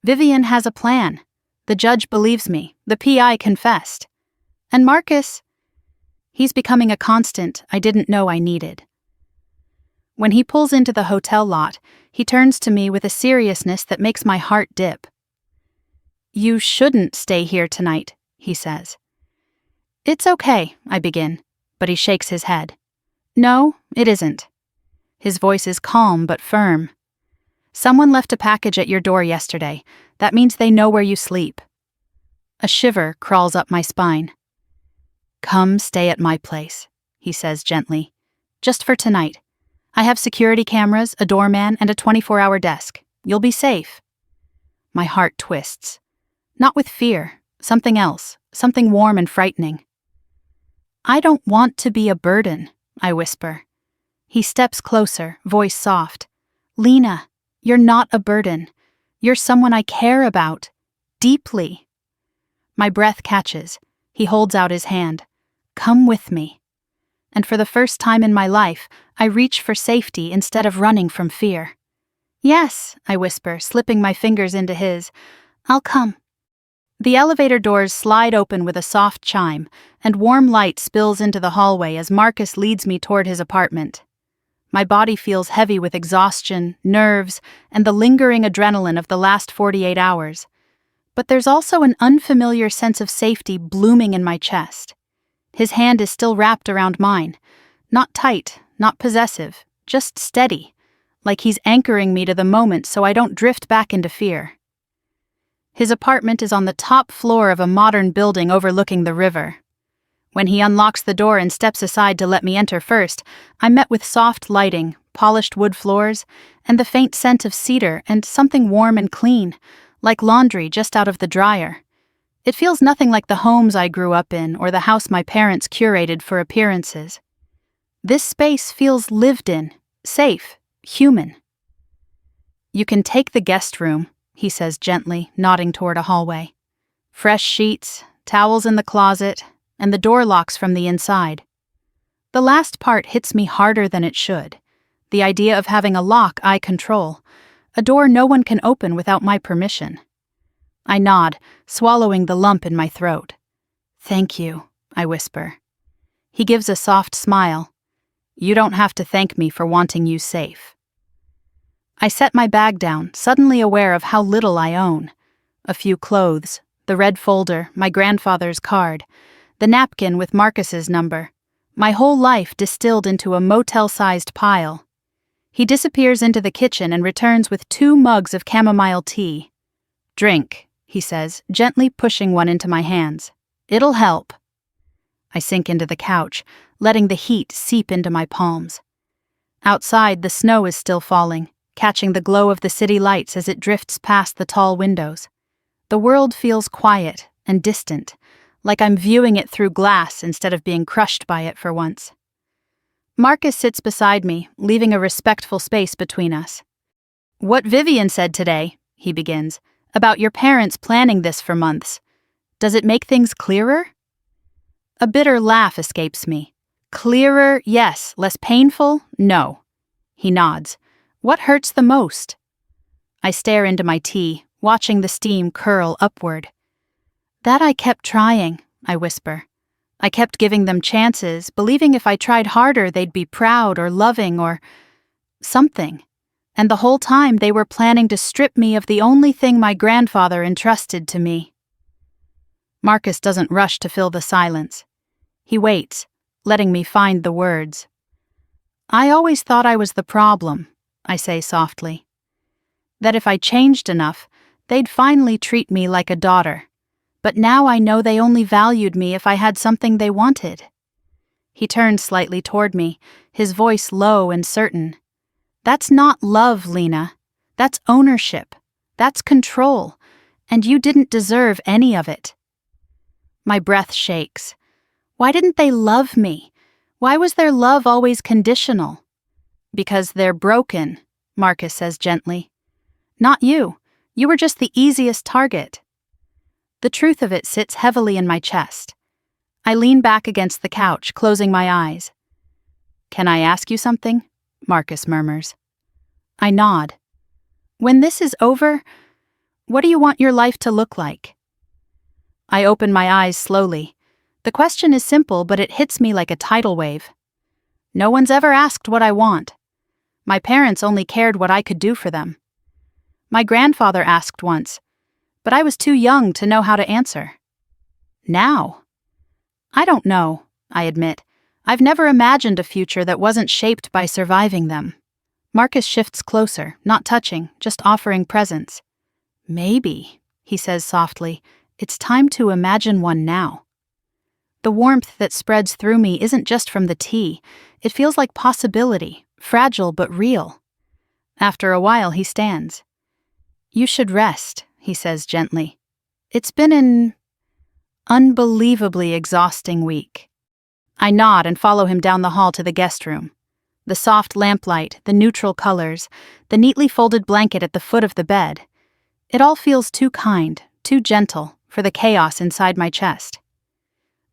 Vivian has a plan. The judge believes me. The PI confessed. And Marcus, he's becoming a constant I didn't know I needed. When he pulls into the hotel lot, he turns to me with a seriousness that makes my heart dip. You shouldn't stay here tonight, he says. It's okay, I begin, but he shakes his head. No, it isn't. His voice is calm but firm. Someone left a package at your door yesterday. That means they know where you sleep. A shiver crawls up my spine. Come stay at my place, he says gently. Just for tonight. I have security cameras, a doorman, and a 24-hour desk. You'll be safe. My heart twists. Not with fear, something else, something warm and frightening. I don't want to be a burden, I whisper. He steps closer, voice soft. Lena, you're not a burden. You're someone I care about. Deeply. My breath catches. He holds out his hand. Come with me. And for the first time in my life, I reach for safety instead of running from fear. Yes, I whisper, slipping my fingers into his. I'll come. The elevator doors slide open with a soft chime, and warm light spills into the hallway as Marcus leads me toward his apartment. My body feels heavy with exhaustion, nerves, and the lingering adrenaline of the last 48 hours. But there's also an unfamiliar sense of safety blooming in my chest. His hand is still wrapped around mine. Not tight, not possessive, just steady, like he's anchoring me to the moment so I don't drift back into fear. His apartment is on the top floor of a modern building overlooking the river. When he unlocks the door and steps aside to let me enter first, I'm met with soft lighting, polished wood floors, and the faint scent of cedar and something warm and clean, like laundry just out of the dryer. It feels nothing like the homes I grew up in or the house my parents curated for appearances. This space feels lived in, safe, human. You can take the guest room, he says gently, nodding toward a hallway. Fresh sheets, towels in the closet, and the door locks from the inside. The last part hits me harder than it should. The idea of having a lock I control, a door no one can open without my permission. I nod, swallowing the lump in my throat. Thank you, I whisper. He gives a soft smile. You don't have to thank me for wanting you safe. I set my bag down, suddenly aware of how little I own. A few clothes, the red folder, my grandfather's card, the napkin with Marcus's number, my whole life distilled into a motel-sized pile. He disappears into the kitchen and returns with 2 mugs of chamomile tea. Drink, he says, gently pushing one into my hands. It'll help. I sink into the couch, letting the heat seep into my palms. Outside, the snow is still falling, catching the glow of the city lights as it drifts past the tall windows. The world feels quiet and distant, like I'm viewing it through glass instead of being crushed by it for once. Marcus sits beside me, leaving a respectful space between us. What Vivian said today, he begins, about your parents planning this for months. Does it make things clearer? A bitter laugh escapes me. Clearer, yes. Less painful, no. He nods. What hurts the most? I stare into my tea, watching the steam curl upward. That I kept trying, I whisper. I kept giving them chances, believing if I tried harder they'd be proud or loving or something. And the whole time they were planning to strip me of the only thing my grandfather entrusted to me. Marcus doesn't rush to fill the silence. He waits, letting me find the words. I always thought I was the problem, I say softly. That if I changed enough, they'd finally treat me like a daughter. But now I know they only valued me if I had something they wanted. He turns slightly toward me, his voice low and certain. That's not love, Lena. That's ownership. That's control. And you didn't deserve any of it. My breath shakes. Why didn't they love me? Why was their love always conditional? Because they're broken, Marcus says gently. Not you. You were just the easiest target. The truth of it sits heavily in my chest. I lean back against the couch, closing my eyes. Can I ask you something? Marcus murmurs. I nod. When this is over, what do you want your life to look like? I open my eyes slowly. The question is simple, but it hits me like a tidal wave. No one's ever asked what I want. My parents only cared what I could do for them. My grandfather asked once, but I was too young to know how to answer. Now? I don't know, I admit. I've never imagined a future that wasn't shaped by surviving them. Marcus shifts closer, not touching, just offering presence. Maybe, he says softly, it's time to imagine one now. The warmth that spreads through me isn't just from the tea. It feels like possibility, fragile but real. After a while, he stands. You should rest, he says gently. It's been an unbelievably exhausting week. I nod and follow him down the hall to the guest room. The soft lamplight, the neutral colors, the neatly folded blanket at the foot of the bed. It all feels too kind, too gentle, for the chaos inside my chest.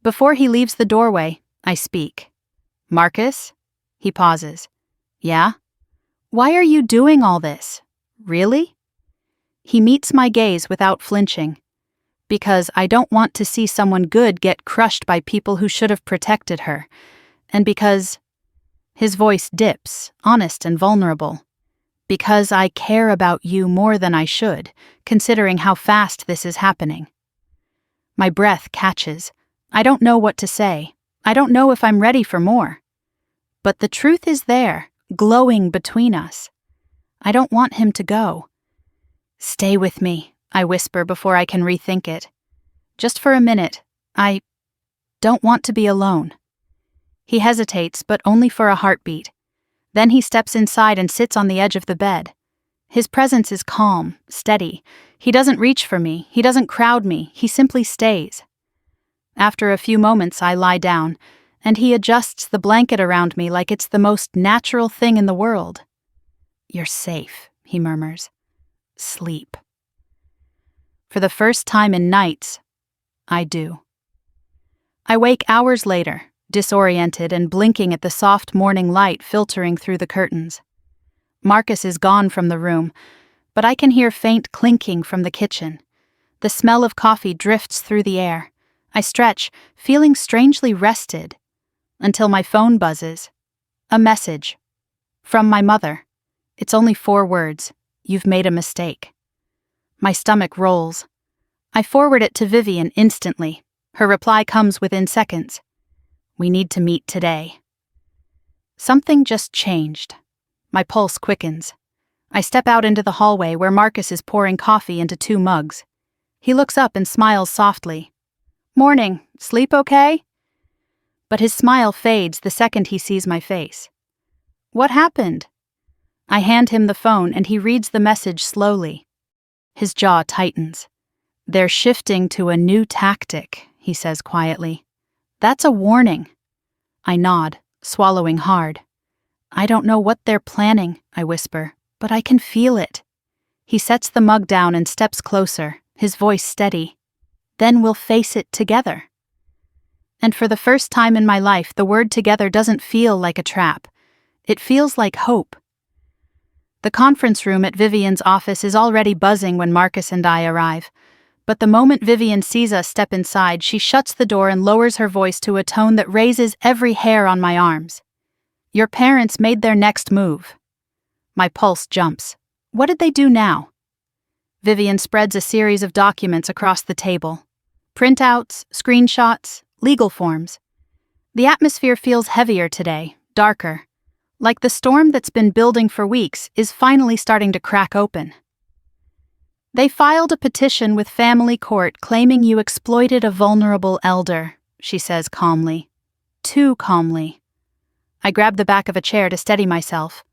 Before he leaves the doorway, I speak. Marcus? He pauses. Yeah? Why are you doing all this? Really? He meets my gaze without flinching. Because I don't want to see someone good get crushed by people who should have protected her. And because... His voice dips, honest and vulnerable. Because I care about you more than I should, considering how fast this is happening. My breath catches. I don't know what to say. I don't know if I'm ready for more. But the truth is there, glowing between us. I don't want him to go. Stay with me, I whisper before I can rethink it. Just for a minute. I don't want to be alone. He hesitates, but only for a heartbeat. Then he steps inside and sits on the edge of the bed. His presence is calm, steady. He doesn't reach for me. He doesn't crowd me. He simply stays. After a few moments, I lie down, and he adjusts the blanket around me like it's the most natural thing in the world. You're safe, he murmurs. Sleep. For the first time in nights, I do. I wake hours later, disoriented and blinking at the soft morning light filtering through the curtains. Marcus is gone from the room, but I can hear faint clinking from the kitchen. The smell of coffee drifts through the air. I stretch, feeling strangely rested, until my phone buzzes. A message. From my mother. It's only 4 words. You've made a mistake. My stomach rolls. I forward it to Vivian instantly. Her reply comes within seconds. We need to meet today. Something just changed. My pulse quickens. I step out into the hallway where Marcus is pouring coffee into 2 mugs. He looks up and smiles softly. Morning. Sleep okay? But his smile fades the second he sees my face. What happened? I hand him the phone and he reads the message slowly. His jaw tightens. They're shifting to a new tactic, he says quietly. That's a warning. I nod, swallowing hard. I don't know what they're planning, I whisper, but I can feel it. He sets the mug down and steps closer, his voice steady. Then we'll face it together. And for the first time in my life, the word together doesn't feel like a trap. It feels like hope. The conference room at Vivian's office is already buzzing when Marcus and I arrive. But the moment Vivian sees us step inside, she shuts the door and lowers her voice to a tone that raises every hair on my arms. Your parents made their next move. My pulse jumps. What did they do now? Vivian spreads a series of documents across the table. Printouts, screenshots, legal forms. The atmosphere feels heavier today, darker. Like the storm that's been building for weeks is finally starting to crack open. They filed a petition with family court claiming you exploited a vulnerable elder, she says calmly. Too calmly. I grab the back of a chair to steady myself.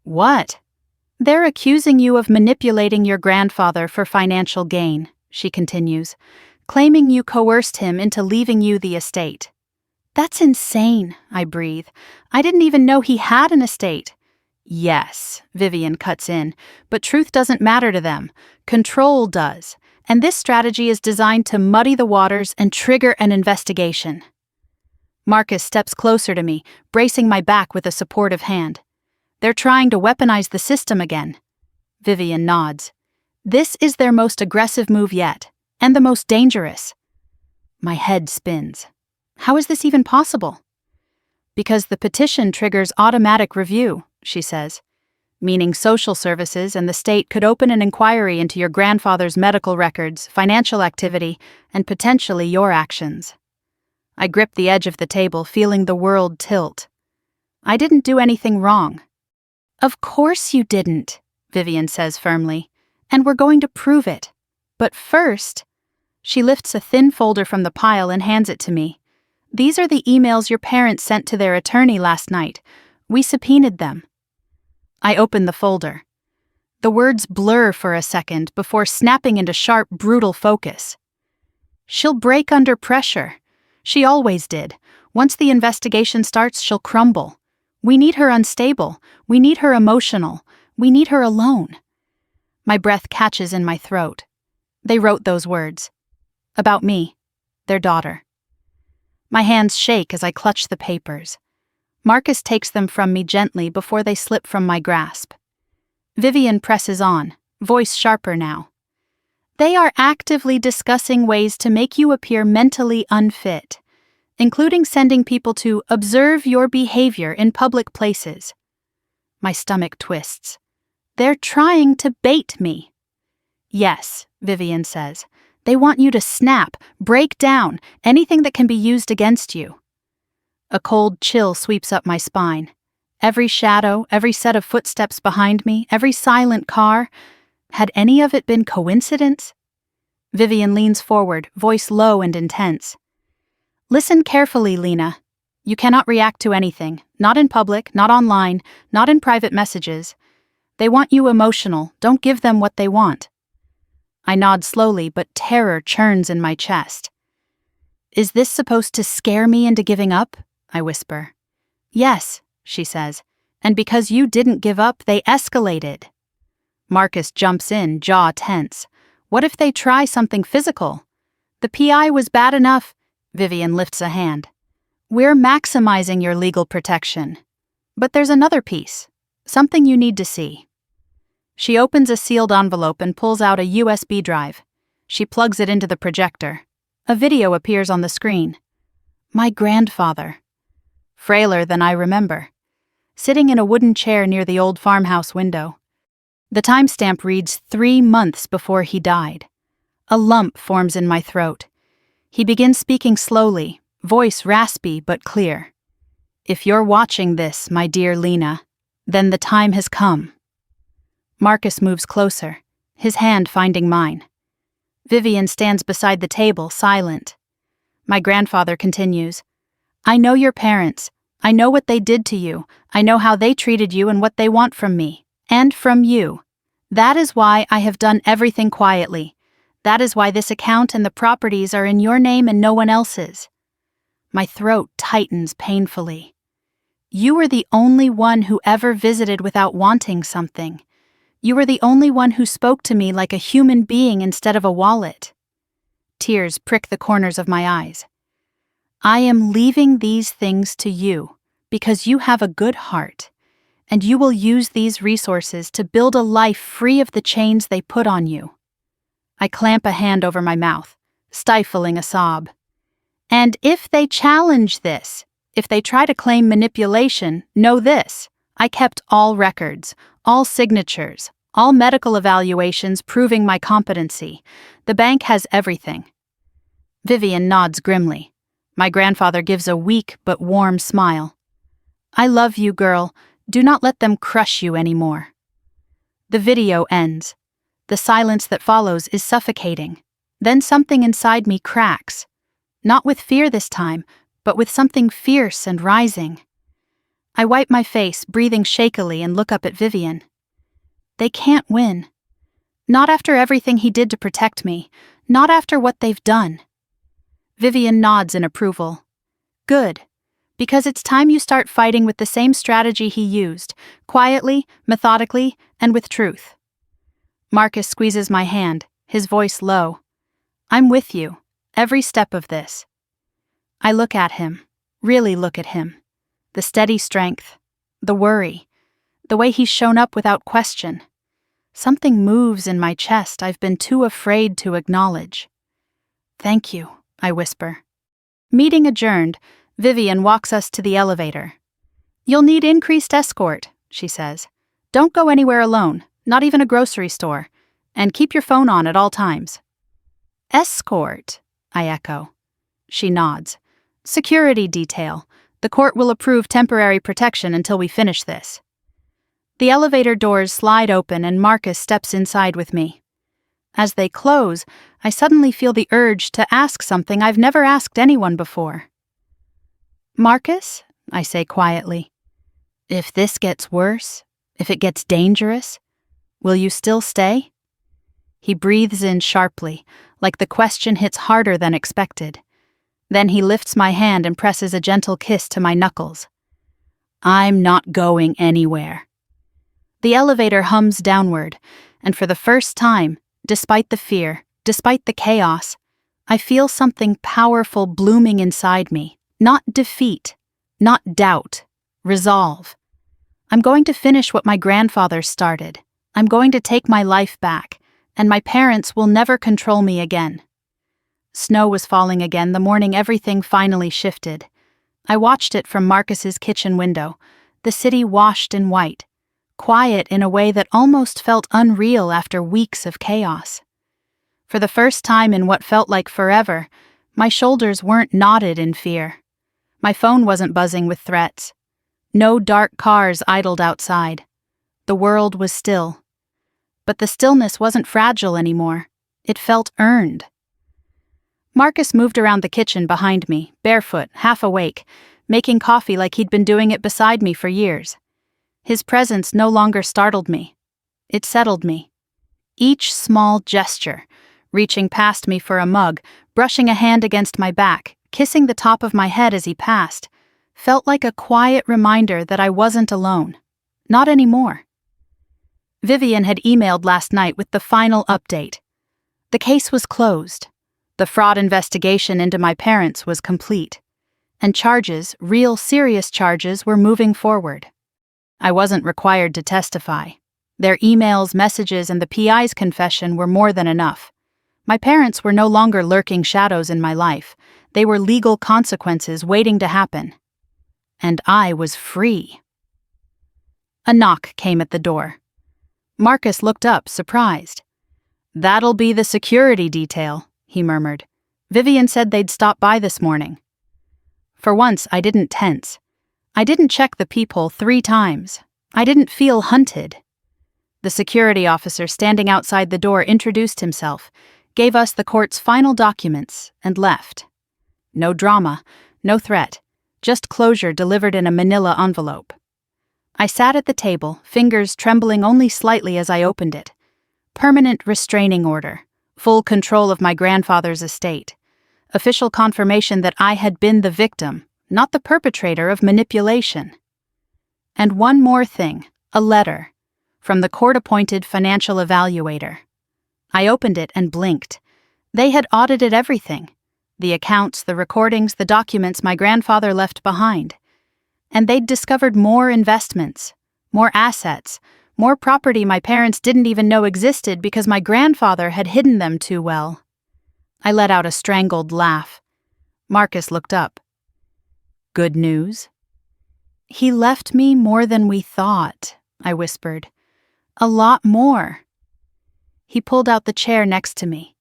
What? They're accusing you of manipulating your grandfather for financial gain, she continues, claiming you coerced him into leaving you the estate. That's insane, I breathe. I didn't even know he had an estate. Yes, Vivian cuts in, but truth doesn't matter to them. Control does. And this strategy is designed to muddy the waters and trigger an investigation. Marcus steps closer to me, bracing my back with a supportive hand. They're trying to weaponize the system again. Vivian nods. This is their most aggressive move yet, and the most dangerous. My head spins. How is this even possible? Because the petition triggers automatic review, she says, meaning social services and the state could open an inquiry into your grandfather's medical records, financial activity, and potentially your actions. I grip the edge of the table, feeling the world tilt. I didn't do anything wrong. Of course you didn't, Vivian says firmly, and we're going to prove it. But first, she lifts a thin folder from the pile and hands it to me. These are the emails your parents sent to their attorney last night. We subpoenaed them. I open the folder. The words blur for a second before snapping into sharp, brutal focus. She'll break under pressure. She always did. Once the investigation starts, she'll crumble. We need her unstable. We need her emotional. We need her alone. My breath catches in my throat. They wrote those words. About me, their daughter. My hands shake as I clutch the papers. Marcus takes them from me gently before they slip from my grasp. Vivian presses on, voice sharper now. They are actively discussing ways to make you appear mentally unfit, including sending people to observe your behavior in public places. My stomach twists. They're trying to bait me. Yes, Vivian says. They want you to snap, break down, anything that can be used against you. A cold chill sweeps up my spine. Every shadow, every set of footsteps behind me, every silent car. Had any of it been coincidence? Vivian leans forward, voice low and intense. Listen carefully, Lena. You cannot react to anything, not in public, not online, not in private messages. They want you emotional, don't give them what they want. I nod slowly, but terror churns in my chest. Is this supposed to scare me into giving up? I whisper. Yes, she says, and because you didn't give up, they escalated. Marcus jumps in, jaw tense. What if they try something physical? The PI was bad enough. Vivian lifts a hand. We're maximizing your legal protection. But there's another piece, something you need to see. She opens a sealed envelope and pulls out a USB drive. She plugs it into the projector. A video appears on the screen. My grandfather. Frailer than I remember. Sitting in a wooden chair near the old farmhouse window. The timestamp reads 3 months before he died. A lump forms in my throat. He begins speaking slowly, voice raspy but clear. If you're watching this, my dear Lena, then the time has come. Marcus moves closer, his hand finding mine. Vivian stands beside the table, silent. My grandfather continues. I know your parents. I know what they did to you. I know how they treated you and what they want from me. And from you. That is why I have done everything quietly. That is why this account and the properties are in your name and no one else's. My throat tightens painfully. You were the only one who ever visited without wanting something. You were the only one who spoke to me like a human being instead of a wallet. Tears prick the corners of my eyes. I am leaving these things to you because you have a good heart, and you will use these resources to build a life free of the chains they put on you. I clamp a hand over my mouth, stifling a sob. And if they challenge this, if they try to claim manipulation, know this. I kept all records, all signatures, all medical evaluations proving my competency. The bank has everything. Vivian nods grimly. My grandfather gives a weak but warm smile. I love you, girl. Do not let them crush you anymore. The video ends. The silence that follows is suffocating. Then something inside me cracks. Not with fear this time, but with something fierce and rising. I wipe my face, breathing shakily, and look up at Vivian. They can't win. Not after everything he did to protect me. Not after what they've done. Vivian nods in approval. Good. Because it's time you start fighting with the same strategy he used, quietly, methodically, and with truth. Marcus squeezes my hand, his voice low. I'm with you, every step of this. I look at him, really look at him. The steady strength, the worry, the way he's shown up without question. Something moves in my chest I've been too afraid to acknowledge. Thank you, I whisper. Meeting adjourned, Vivian walks us to the elevator. You'll need increased escort, she says. Don't go anywhere alone, not even a grocery store, and keep your phone on at all times. Escort, I echo. She nods. Security detail. The court will approve temporary protection until we finish this. The elevator doors slide open and Marcus steps inside with me. As they close, I suddenly feel the urge to ask something I've never asked anyone before. Marcus, I say quietly, if this gets worse, if it gets dangerous, will you still stay? He breathes in sharply, like the question hits harder than expected. Then he lifts my hand and presses a gentle kiss to my knuckles. I'm not going anywhere. The elevator hums downward, and for the first time, despite the fear, despite the chaos, I feel something powerful blooming inside me. Not defeat, not doubt, resolve. I'm going to finish what my grandfather started. I'm going to take my life back, and my parents will never control me again. Snow was falling again the morning everything finally shifted. I watched it from Marcus's kitchen window, the city washed in white, quiet in a way that almost felt unreal after weeks of chaos. For the first time in what felt like forever, my shoulders weren't knotted in fear. My phone wasn't buzzing with threats. No dark cars idled outside. The world was still. But the stillness wasn't fragile anymore. It felt earned. Marcus moved around the kitchen behind me, barefoot, half awake, making coffee like he'd been doing it beside me for years. His presence no longer startled me. It settled me. Each small gesture, reaching past me for a mug, brushing a hand against my back, kissing the top of my head as he passed, felt like a quiet reminder that I wasn't alone. Not anymore. Vivian had emailed last night with the final update. The case was closed. The fraud investigation into my parents was complete. And charges, real serious charges, were moving forward. I wasn't required to testify. Their emails, messages, and the PI's confession were more than enough. My parents were no longer lurking shadows in my life. They were legal consequences waiting to happen. And I was free. A knock came at the door. Marcus looked up, surprised. "That'll be the security detail," he murmured. "Vivian said they'd stop by this morning." For once, I didn't tense. I didn't check the peephole 3 times. I didn't feel hunted. The security officer standing outside the door introduced himself, gave us the court's final documents, and left. No drama, no threat, just closure delivered in a manila envelope. I sat at the table, fingers trembling only slightly as I opened it. Permanent restraining order, full control of my grandfather's estate. Official confirmation that I had been the victim, not the perpetrator of manipulation. And one more thing, a letter, from the court-appointed financial evaluator. I opened it and blinked. They had audited everything. The accounts, the recordings, the documents my grandfather left behind. And they'd discovered more investments, more assets, more property my parents didn't even know existed because my grandfather had hidden them too well. I let out a strangled laugh. Marcus looked up. "Good news?" "He left me more than we thought," I whispered. "A lot more." He pulled out the chair next to me.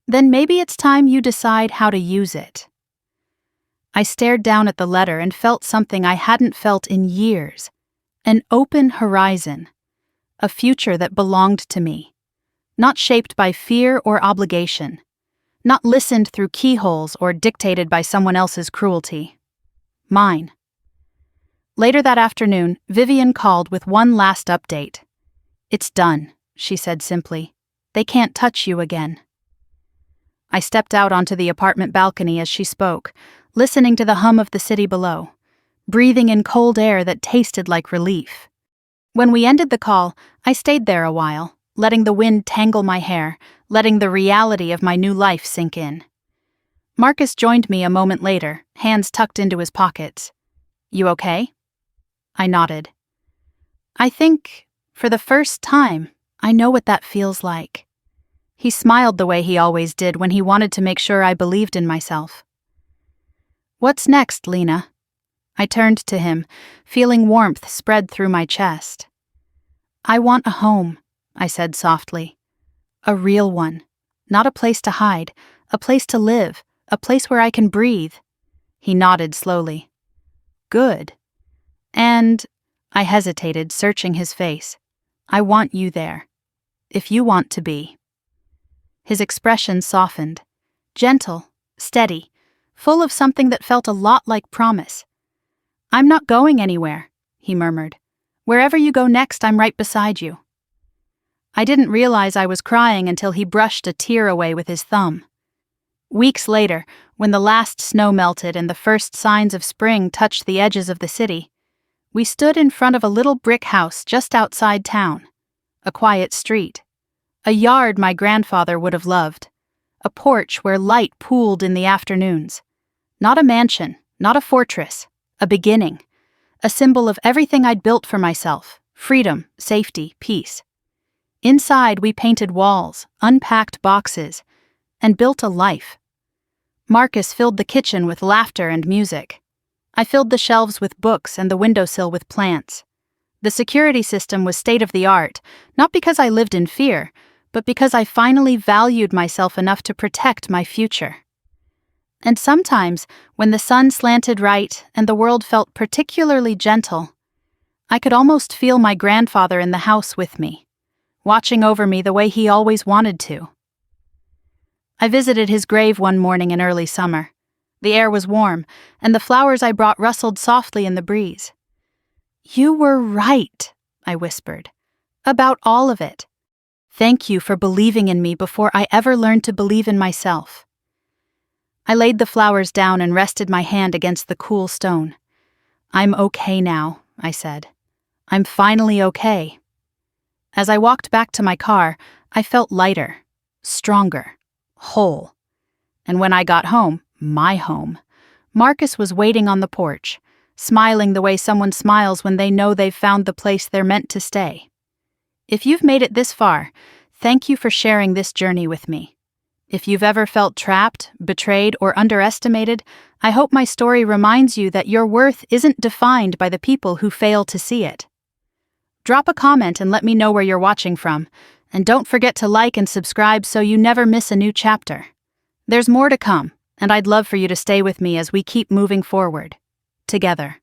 "Then maybe it's time you decide how to use it." I stared down at the letter and felt something I hadn't felt in years. An open horizon. A future that belonged to me. Not shaped by fear or obligation. Not listened through keyholes or dictated by someone else's cruelty. Mine. Later that afternoon, Vivian called with one last update. "It's done," she said simply. "They can't touch you again." I stepped out onto the apartment balcony as she spoke, listening to the hum of the city below, breathing in cold air that tasted like relief. When we ended the call, I stayed there a while, letting the wind tangle my hair, letting the reality of my new life sink in. Marcus joined me a moment later, hands tucked into his pockets. "You okay?" I nodded. "I think, for the first time, I know what that feels like." He smiled the way he always did when he wanted to make sure I believed in myself. "What's next, Lena?" I turned to him, feeling warmth spread through my chest. "I want a home," I said softly. "A real one. Not a place to hide, a place to live, a place where I can breathe." He nodded slowly. "Good. And," I hesitated, searching his face, "I want you there. If you want to be." His expression softened, gentle, steady, full of something that felt a lot like promise. "I'm not going anywhere," he murmured. "Wherever you go next, I'm right beside you." I didn't realize I was crying until he brushed a tear away with his thumb. Weeks later, when the last snow melted and the first signs of spring touched the edges of the city, we stood in front of a little brick house just outside town. A quiet street. A yard my grandfather would have loved. A porch where light pooled in the afternoons. Not a mansion, not a fortress. A beginning. A symbol of everything I'd built for myself. Freedom, safety, peace. Inside, we painted walls, unpacked boxes, and built a life. Marcus filled the kitchen with laughter and music. I filled the shelves with books and the windowsill with plants. The security system was state-of-the-art, not because I lived in fear, but because I finally valued myself enough to protect my future. And sometimes, when the sun slanted right and the world felt particularly gentle, I could almost feel my grandfather in the house with me, watching over me the way he always wanted to. I visited his grave one morning in early summer. The air was warm, and the flowers I brought rustled softly in the breeze. "You were right," I whispered, "about all of it. Thank you for believing in me before I ever learned to believe in myself." I laid the flowers down and rested my hand against the cool stone. "I'm okay now," I said. "I'm finally okay." As I walked back to my car, I felt lighter, stronger, whole. And when I got home, my home, Marcus was waiting on the porch, smiling the way someone smiles when they know they've found the place they're meant to stay. If you've made it this far, thank you for sharing this journey with me. If you've ever felt trapped, betrayed, or underestimated, I hope my story reminds you that your worth isn't defined by the people who fail to see it. Drop a comment and let me know where you're watching from, and don't forget to like and subscribe so you never miss a new chapter. There's more to come, and I'd love for you to stay with me as we keep moving forward, together.